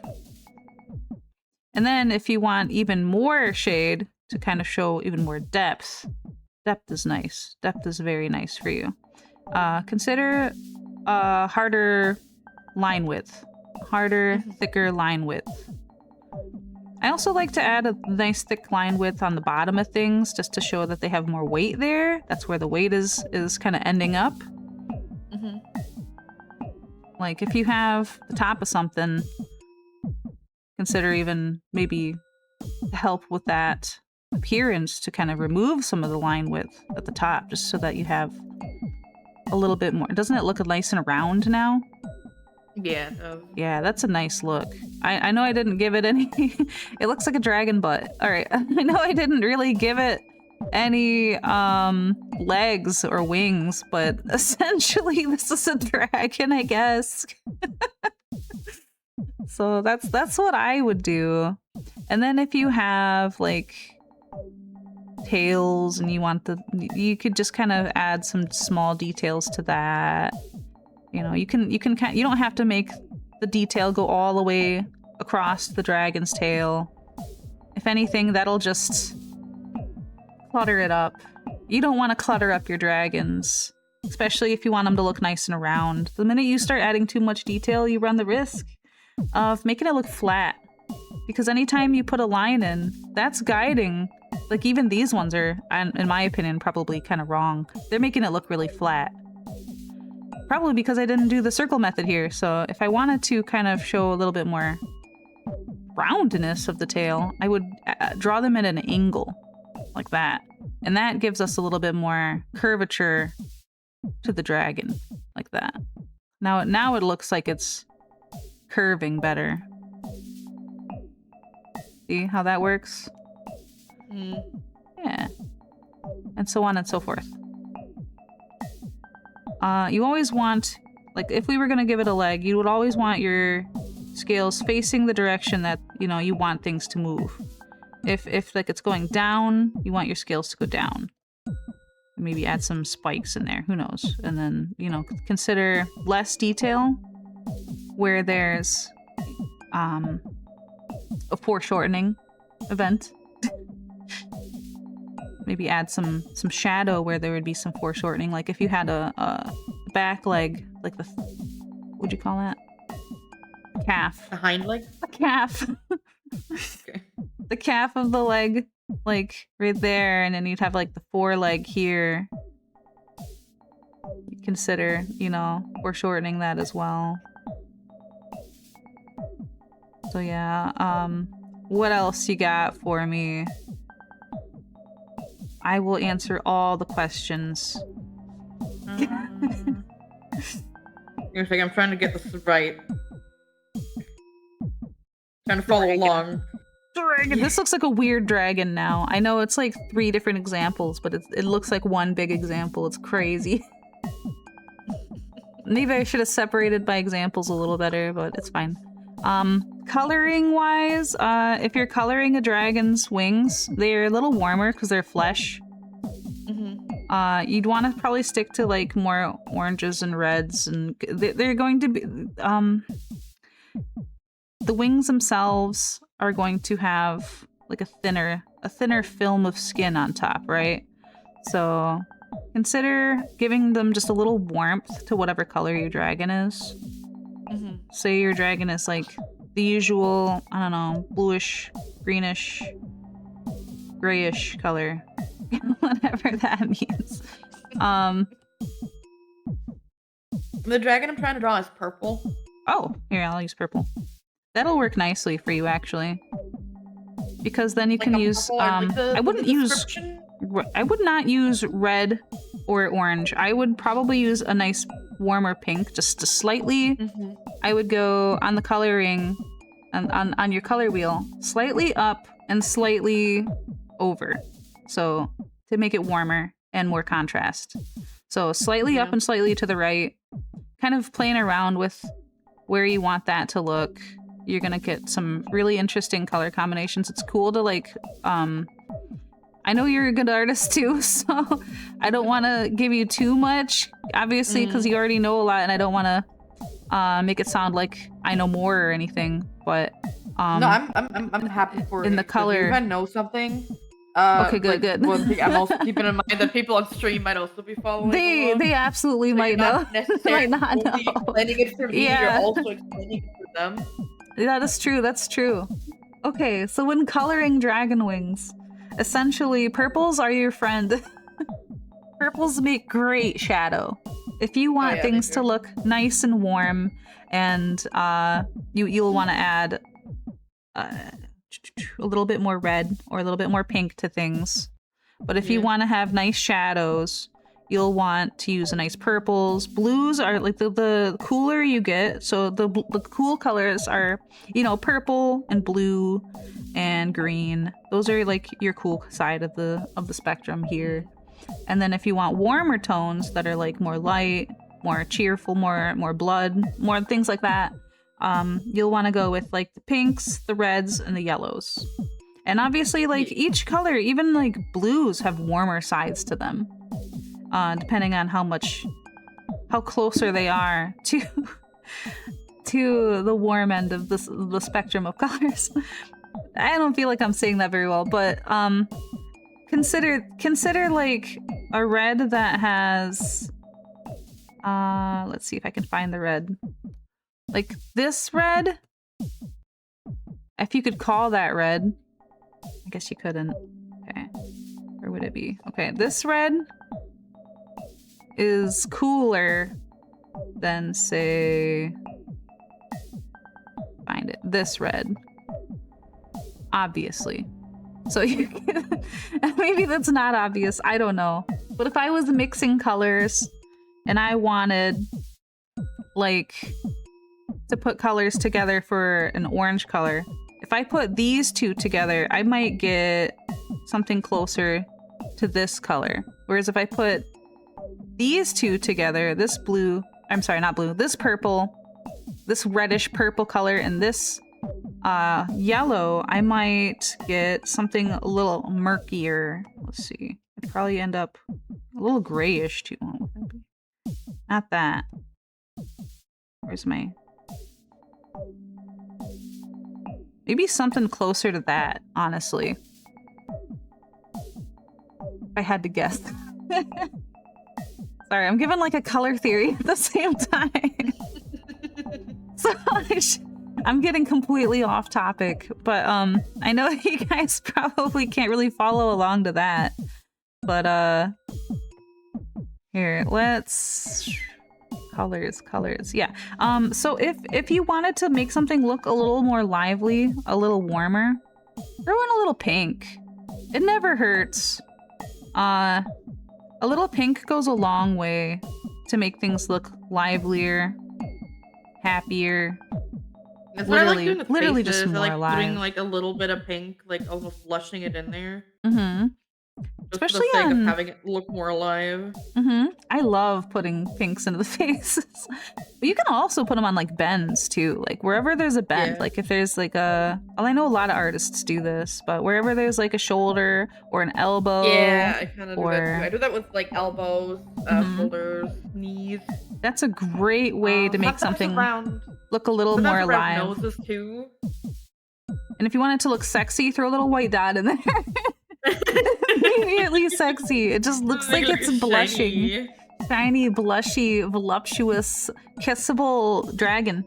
And then if you want even more shade to kind of show even more depth, depth is nice. Depth is very nice for you. Consider harder line width. Harder, thicker line width. I also like to add a nice thick line width on the bottom of things just to show that they have more weight there. That's where the weight is kind of ending up. Like if you have the top of something, consider even maybe to help with that appearance to kind of remove some of the line width at the top, just so that you have a little bit more. Doesn't it look nice and round now? Yeah. Yeah, that's a nice look. I know I didn't give it any... It looks like a dragon butt. All right. I know I didn't really give it any legs or wings, but essentially this is a dragon, I guess. So that's what I would do. And then if you have like tails and you could just kind of add some small details to that. You don't have to make the detail go all the way across the dragon's tail. If anything, that'll just clutter it up. You don't want to clutter up your dragons, especially if you want them to look nice and round. The minute you start adding too much detail, you run the risk of making it look flat. Because anytime you put a line in, that's guiding. Like even these ones are, in my opinion, probably kind of wrong. They're making it look really flat. Probably because I didn't do the circle method here. So if I wanted to kind of show a little bit more roundness of the tail, I would draw them at an angle like that. And that gives us a little bit more curvature to the dragon like that. Now it looks like it's curving better. See how that works? Yeah. And so on and so forth. You always want, like if we were going to give it a leg, you would always want your scales facing the direction that, you want things to move. If like it's going down, you want your scales to go down. Maybe add some spikes in there, who knows? And then, consider less detail where there's a foreshortening event. Maybe add some shadow where there would be some foreshortening. Like if you had a back leg, like the, what'd you call that? Calf. The hind leg? A calf. Okay. The calf of the leg, like right there, and then you'd have like the foreleg here. You consider, you know, foreshortening that as well. So yeah, what else you got for me? I will answer all the questions. You're saying I'm trying to get this right. Trying to follow along. Dragon. This looks like a weird dragon now. I know it's like 3 different examples, but it looks like one big example. It's crazy. Maybe I should have separated by examples a little better, but it's fine. Coloring wise, if you're coloring a dragon's wings, they're a little warmer because they're flesh. You'd want to probably stick to like more oranges and reds, and they're going to be the wings themselves are going to have like a thinner film of skin on top, right? So consider giving them just a little warmth to whatever color your dragon is. Say your dragon is like the usual, I don't know, bluish, greenish, grayish color. Whatever that means. The dragon I'm trying to draw is purple. Oh, here, I'll use purple. That'll work nicely for you, actually. Because then you can use, I would not use red or orange. I would probably use a nice warmer pink, just to slightly. I would go on the coloring, on your color wheel, slightly up and slightly over. So to make it warmer and more contrast. So slightly up and slightly to the right, kind of playing around with where you want that to look. You're gonna get some really interesting color combinations. It's cool to like, I know you're a good artist too, so I don't want to give you too much, obviously, because you already know a lot, and I don't want to make it sound like I know more or anything. But no, I'm happy for in the color. If I know something. Okay, good, like, good. I'm also keeping in mind that people on stream might also be following. They absolutely might know. Might not know. Explaining it for me, you're also explaining it for them. That is true. That's true. Okay, so when coloring dragon wings, essentially purples are your friend. Purples make great shadow. If you want things to look nice and warm, and you'll want to add a little bit more red or a little bit more pink to things. But if you want to have nice shadows, you'll want to use a nice purples. Blues are like the cooler you get. So the cool colors are, you know, purple and blue and green. Those are like your cool side of the spectrum here. And then if you want warmer tones that are like more light, more cheerful, more blood, more things like that, you'll want to go with like the pinks, the reds, and the yellows. And obviously, like each color, even like blues have warmer sides to them, depending on how closer they are to the warm end of the spectrum of colors. I don't feel like I'm saying that very well, but consider like a red that has let's see if I can find the red. Like this red, if you could call that red. I guess you couldn't. Okay. Where would it be? Okay, this red is cooler than, say, find it. This red. Obviously. So you can, maybe that's not obvious. I don't know. But if I was mixing colors and I wanted, like, to put colors together for an orange color, if I put these two together, I might get something closer to this color. Whereas if I put these two together, this blue, I'm sorry, not blue, this purple, this reddish purple color, and this yellow, I might get something a little murkier. Let's see. I'd probably end up a little grayish too. Not that. Where's my... Maybe something closer to that, honestly. If I had to guess. Sorry, I'm giving like a color theory at the same time. So I'm getting completely off topic, but I know you guys probably can't really follow along to that. But here, let's colors. Yeah. So if you wanted to make something look a little more lively, a little warmer, throw in a little pink. It never hurts. A little pink goes a long way to make things look livelier, happier. That's what I like Literally, doing with literally faces. just I more like alive. putting like a little bit of pink, like almost flushing it in there, Mm-hmm. just for the Especially sake of on. having it look more alive. Mm-hmm. I love putting pinks into the faces. But you can also put them on like bends too. Like wherever there's a bend, Yeah. like if there's like a, well, I know a lot of artists do this, but wherever there's like a shoulder or an elbow. Yeah, I kind of do that too. or I do that with like elbows, Mhm. shoulders, knees. That's a great way to make Sometimes something around, look a little more sometimes around alive. noses too. And if you want it to look sexy, throw a little white dot in there. Immediately sexy. It just looks like it's blushing. Shiny, blushy, voluptuous, kissable dragon.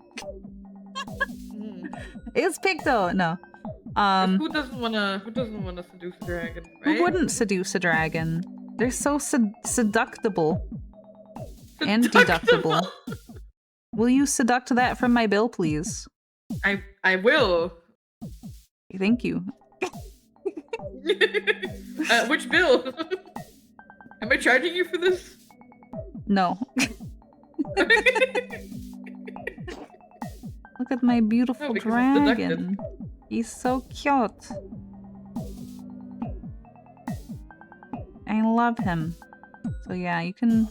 It's Picto. No. Who doesn't wanna seduce a dragon, right? Who wouldn't seduce a dragon? They're so seductible. And deductible. Will you seduct that from my bill, please? I will. Thank you. Which bill? Am I charging you for this? No. Look at my beautiful because it's dragon. He's so cute. I love him. So yeah, you can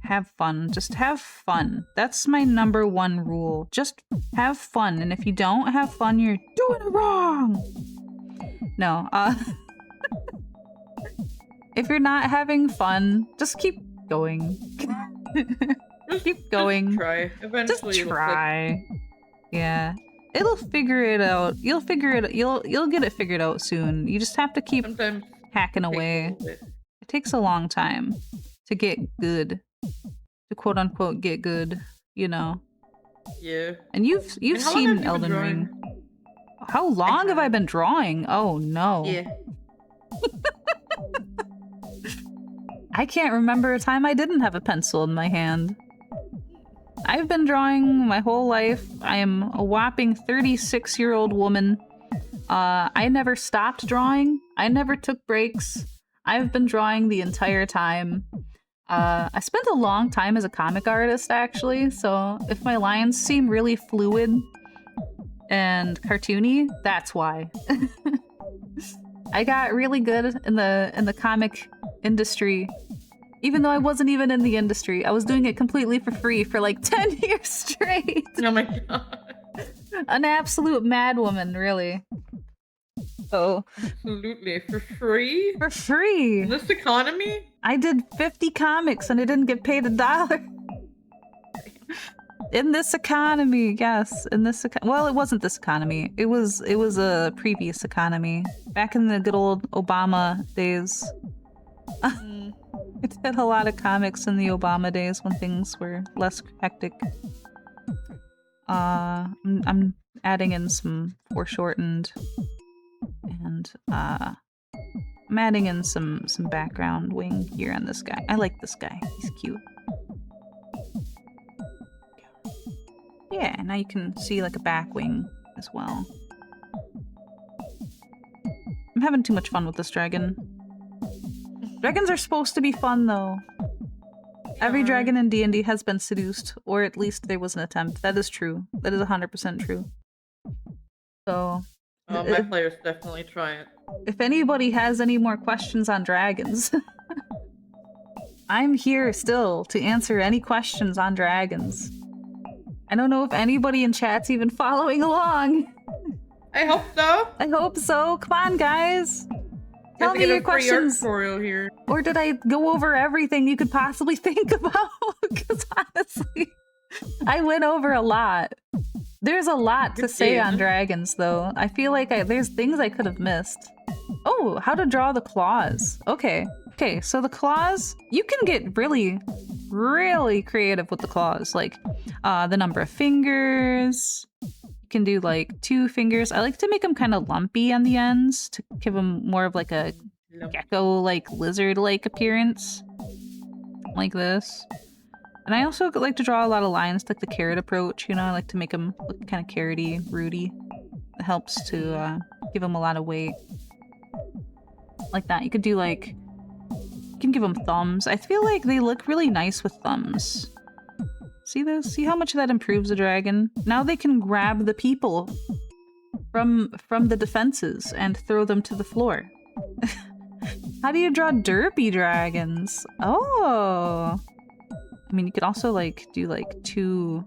have fun. Just have fun. That's my #1 rule. Just have fun. And if you don't have fun, you're doing it wrong. No, if you're not having fun, just keep going. Keep going. Just try. Eventually Just try. Yeah. It'll figure it out. You'll figure it. You'll get it figured out soon. You just have to keep sometimes hacking away. It takes a long time to get good. To quote unquote get good, you know. Yeah. And you've seen Elden Ring. How long have I been drawing? Oh no. Yeah. I can't remember a time I didn't have a pencil in my hand. I've been drawing my whole life. I am a whopping 36-year-old woman. I never stopped drawing. I never took breaks. I've been drawing the entire time. I spent a long time as a comic artist, actually, so if my lines seem really fluid and cartoony, that's why. I got really good in the comic industry. Even though I wasn't even in the industry, I was doing it completely for free for like 10 years straight. Oh my god. An absolute madwoman, really. Oh. Absolutely. For free? For free. In this economy? I did 50 comics and I didn't get paid $1. In this economy, yes. In this well, it wasn't this economy. It was a previous economy. Back in the good old Obama days. I did a lot of comics in the Obama days when things were less hectic. I'm adding in some foreshortened, and I'm adding in some background wing here on this guy. I like this guy. He's cute. Yeah, now you can see like a back wing as well. I'm having too much fun with this dragon. Dragons are supposed to be fun, though. Every dragon in D&D has been seduced, or at least there was an attempt. That is true. That is 100% true. So... my players definitely try it. If anybody has any more questions on dragons, I'm here still to answer any questions on dragons. I don't know if anybody in chat's even following along. I hope so. I hope so. Come on, guys. Tell me your questions. Here. Or did I go over everything you could possibly think about? Because honestly, I went over a lot. There's a lot to say on dragons, though. I feel like there's things I could have missed. Oh, how to draw the claws. Okay. Okay, so the claws, you can get really, really creative with the claws. Like, the number of fingers. You can do, like, 2 fingers. I like to make them kind of lumpy on the ends to give them more of, like, a gecko-like, lizard-like appearance. Like this. And I also like to draw a lot of lines, like the carrot approach, you know? I like to make them look kind of carroty, rooty. It helps to give them a lot of weight. Like that. You could do like... You can give them thumbs. I feel like they look really nice with thumbs. See this? See how much that improves a dragon? Now they can grab the people from the defenses and throw them to the floor. How do you draw derpy dragons? Oh! I mean, you could also, like, do, like, 2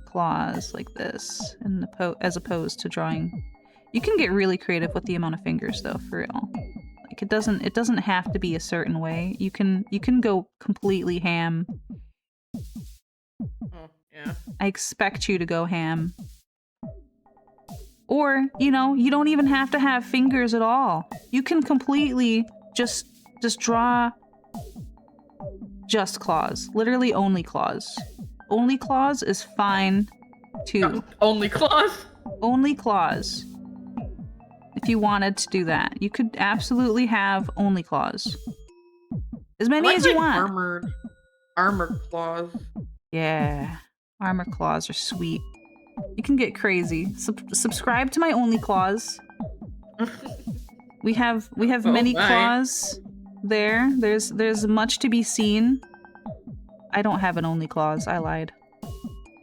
claws like this in the as opposed to drawing... You can get really creative with the amount of fingers, though, for real. Like, it doesn't have to be a certain way. You can go completely ham. Oh, yeah. I expect you to go ham. Or, you know, you don't even have to have fingers at all. You can completely just draw just claws. Literally only claws. Only claws is fine too. Only claws? Only claws. If you wanted to do that. You could absolutely have only claws. As many as you want. Armored claws. Yeah. Armor claws are sweet. You can get crazy. Subscribe to my only claws. We have many claws there. There's much to be seen. I don't have an only claws. I lied.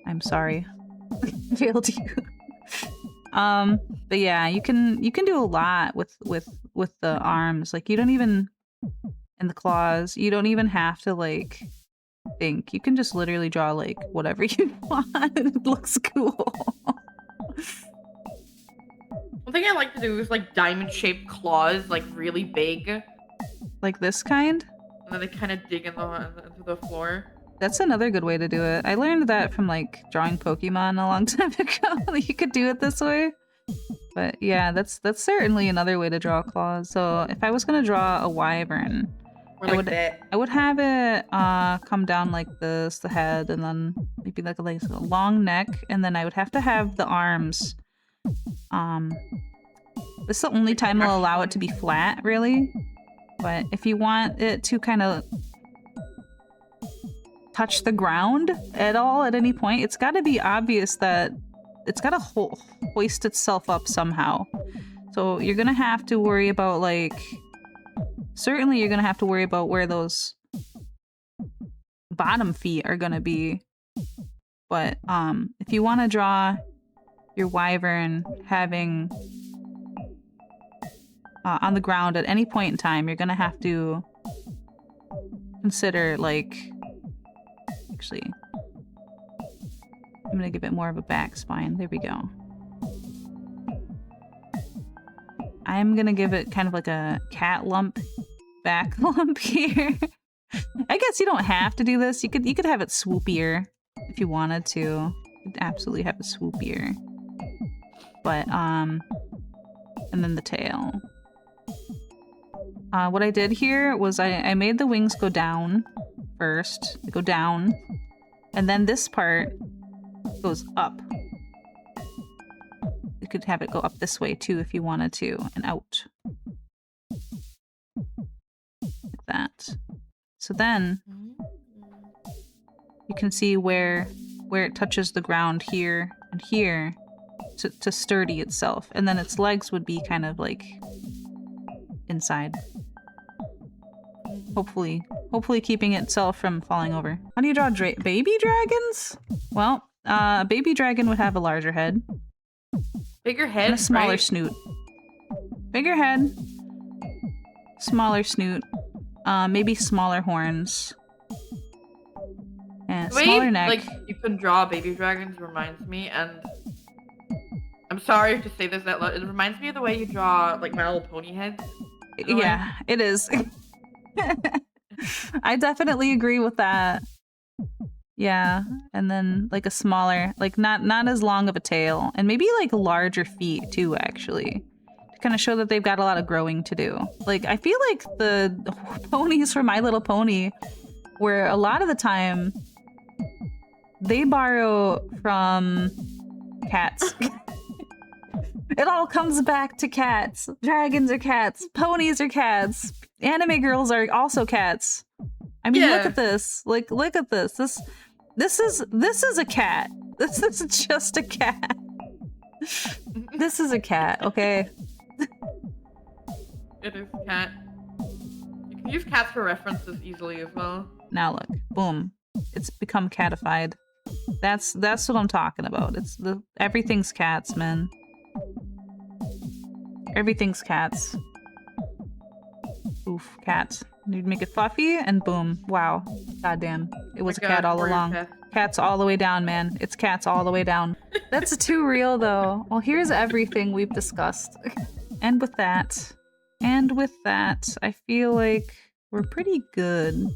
I'm sorry. I failed you. But yeah, you can do a lot with the arms. Like, you don't even, and the claws, you don't even have to, like, think. You can just literally draw, like, whatever you want. It looks cool. One thing I like to do is, like, diamond-shaped claws, like, really big. Like this kind? And then they kind of dig into the floor. That's another good way to do it. I learned that from, like, drawing Pokemon a long time ago. You could do it this way. But yeah, that's certainly another way to draw claws. So if I was gonna draw a wyvern, I would have it come down like this, the head, and then maybe like a long neck, and then I would have to have the arms. This is the only time I'll allow it to be flat, really. But if you want it to kind of touch the ground at all at any point, it's got to be obvious that it's got to hoist itself up somehow. So you're gonna have to worry about, like, certainly you're gonna have to worry about where those bottom feet are gonna be. But if you want to draw your wyvern having on the ground at any point in time, you're gonna have to consider, like, actually, I'm gonna give it more of a back spine. There we go. I'm gonna give it kind of like a cat lump back lump here. I guess you don't have to do this. You could have it swoopier if you wanted to. You could absolutely have it swoopier. But and then the tail. What I did here was I made the wings go down first. They go down. And then this part goes up. You could have it go up this way too if you wanted to, and out. Like that. So then you can see where it touches the ground here and here to sturdy itself. And then its legs would be kind of like inside. Hopefully keeping itself from falling over. How do you draw baby dragons? Well, a baby dragon would have a larger head. Bigger head, and a smaller right? snoot. Bigger head, smaller snoot, maybe smaller horns, and smaller neck. Like, you can draw baby dragons reminds me, and I'm sorry to say this out loud, it reminds me of the way you draw, like, My Little Pony heads. Yeah, it is. I definitely agree with that. Yeah, and then like a smaller, like not as long of a tail, and maybe like larger feet too, actually, to kind of show that they've got a lot of growing to do. Like I feel like the ponies from My Little Pony, where a lot of the time they borrow from cats. It all comes back to cats. Dragons are cats. Ponies are cats. Anime girls are also cats. I mean, look at this. Like, look at this. This is a cat. This is just a cat. This is a cat, okay? It is a cat. You can use cats for references easily as well. Now look. Boom. It's become catified. That's what I'm talking about. Everything's cats, man. Everything's cats. Oof, cat. You'd make it fluffy and boom. Wow. Goddamn. It was a cat all along. Cats all the way down, man. It's cats all the way down. That's too real though. Well, here's everything we've discussed. And with that, I feel like we're pretty good.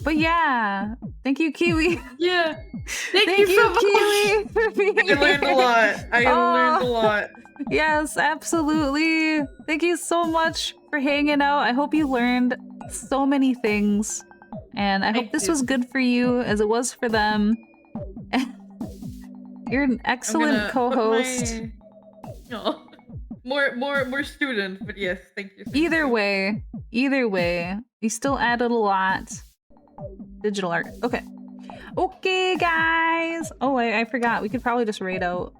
But yeah, thank you, Kiwi. Yeah. Thank you so much. Kiwi, for being I learned a lot. I learned a lot. Yes, absolutely. Thank you so much for hanging out. I hope you learned so many things. And I hope this was good for you as it was for them. You're an excellent co-host. More students, but yes, thank you. Either way, you still added a lot. Digital art. Okay. Okay, guys. Oh, I forgot. We could probably just raid out.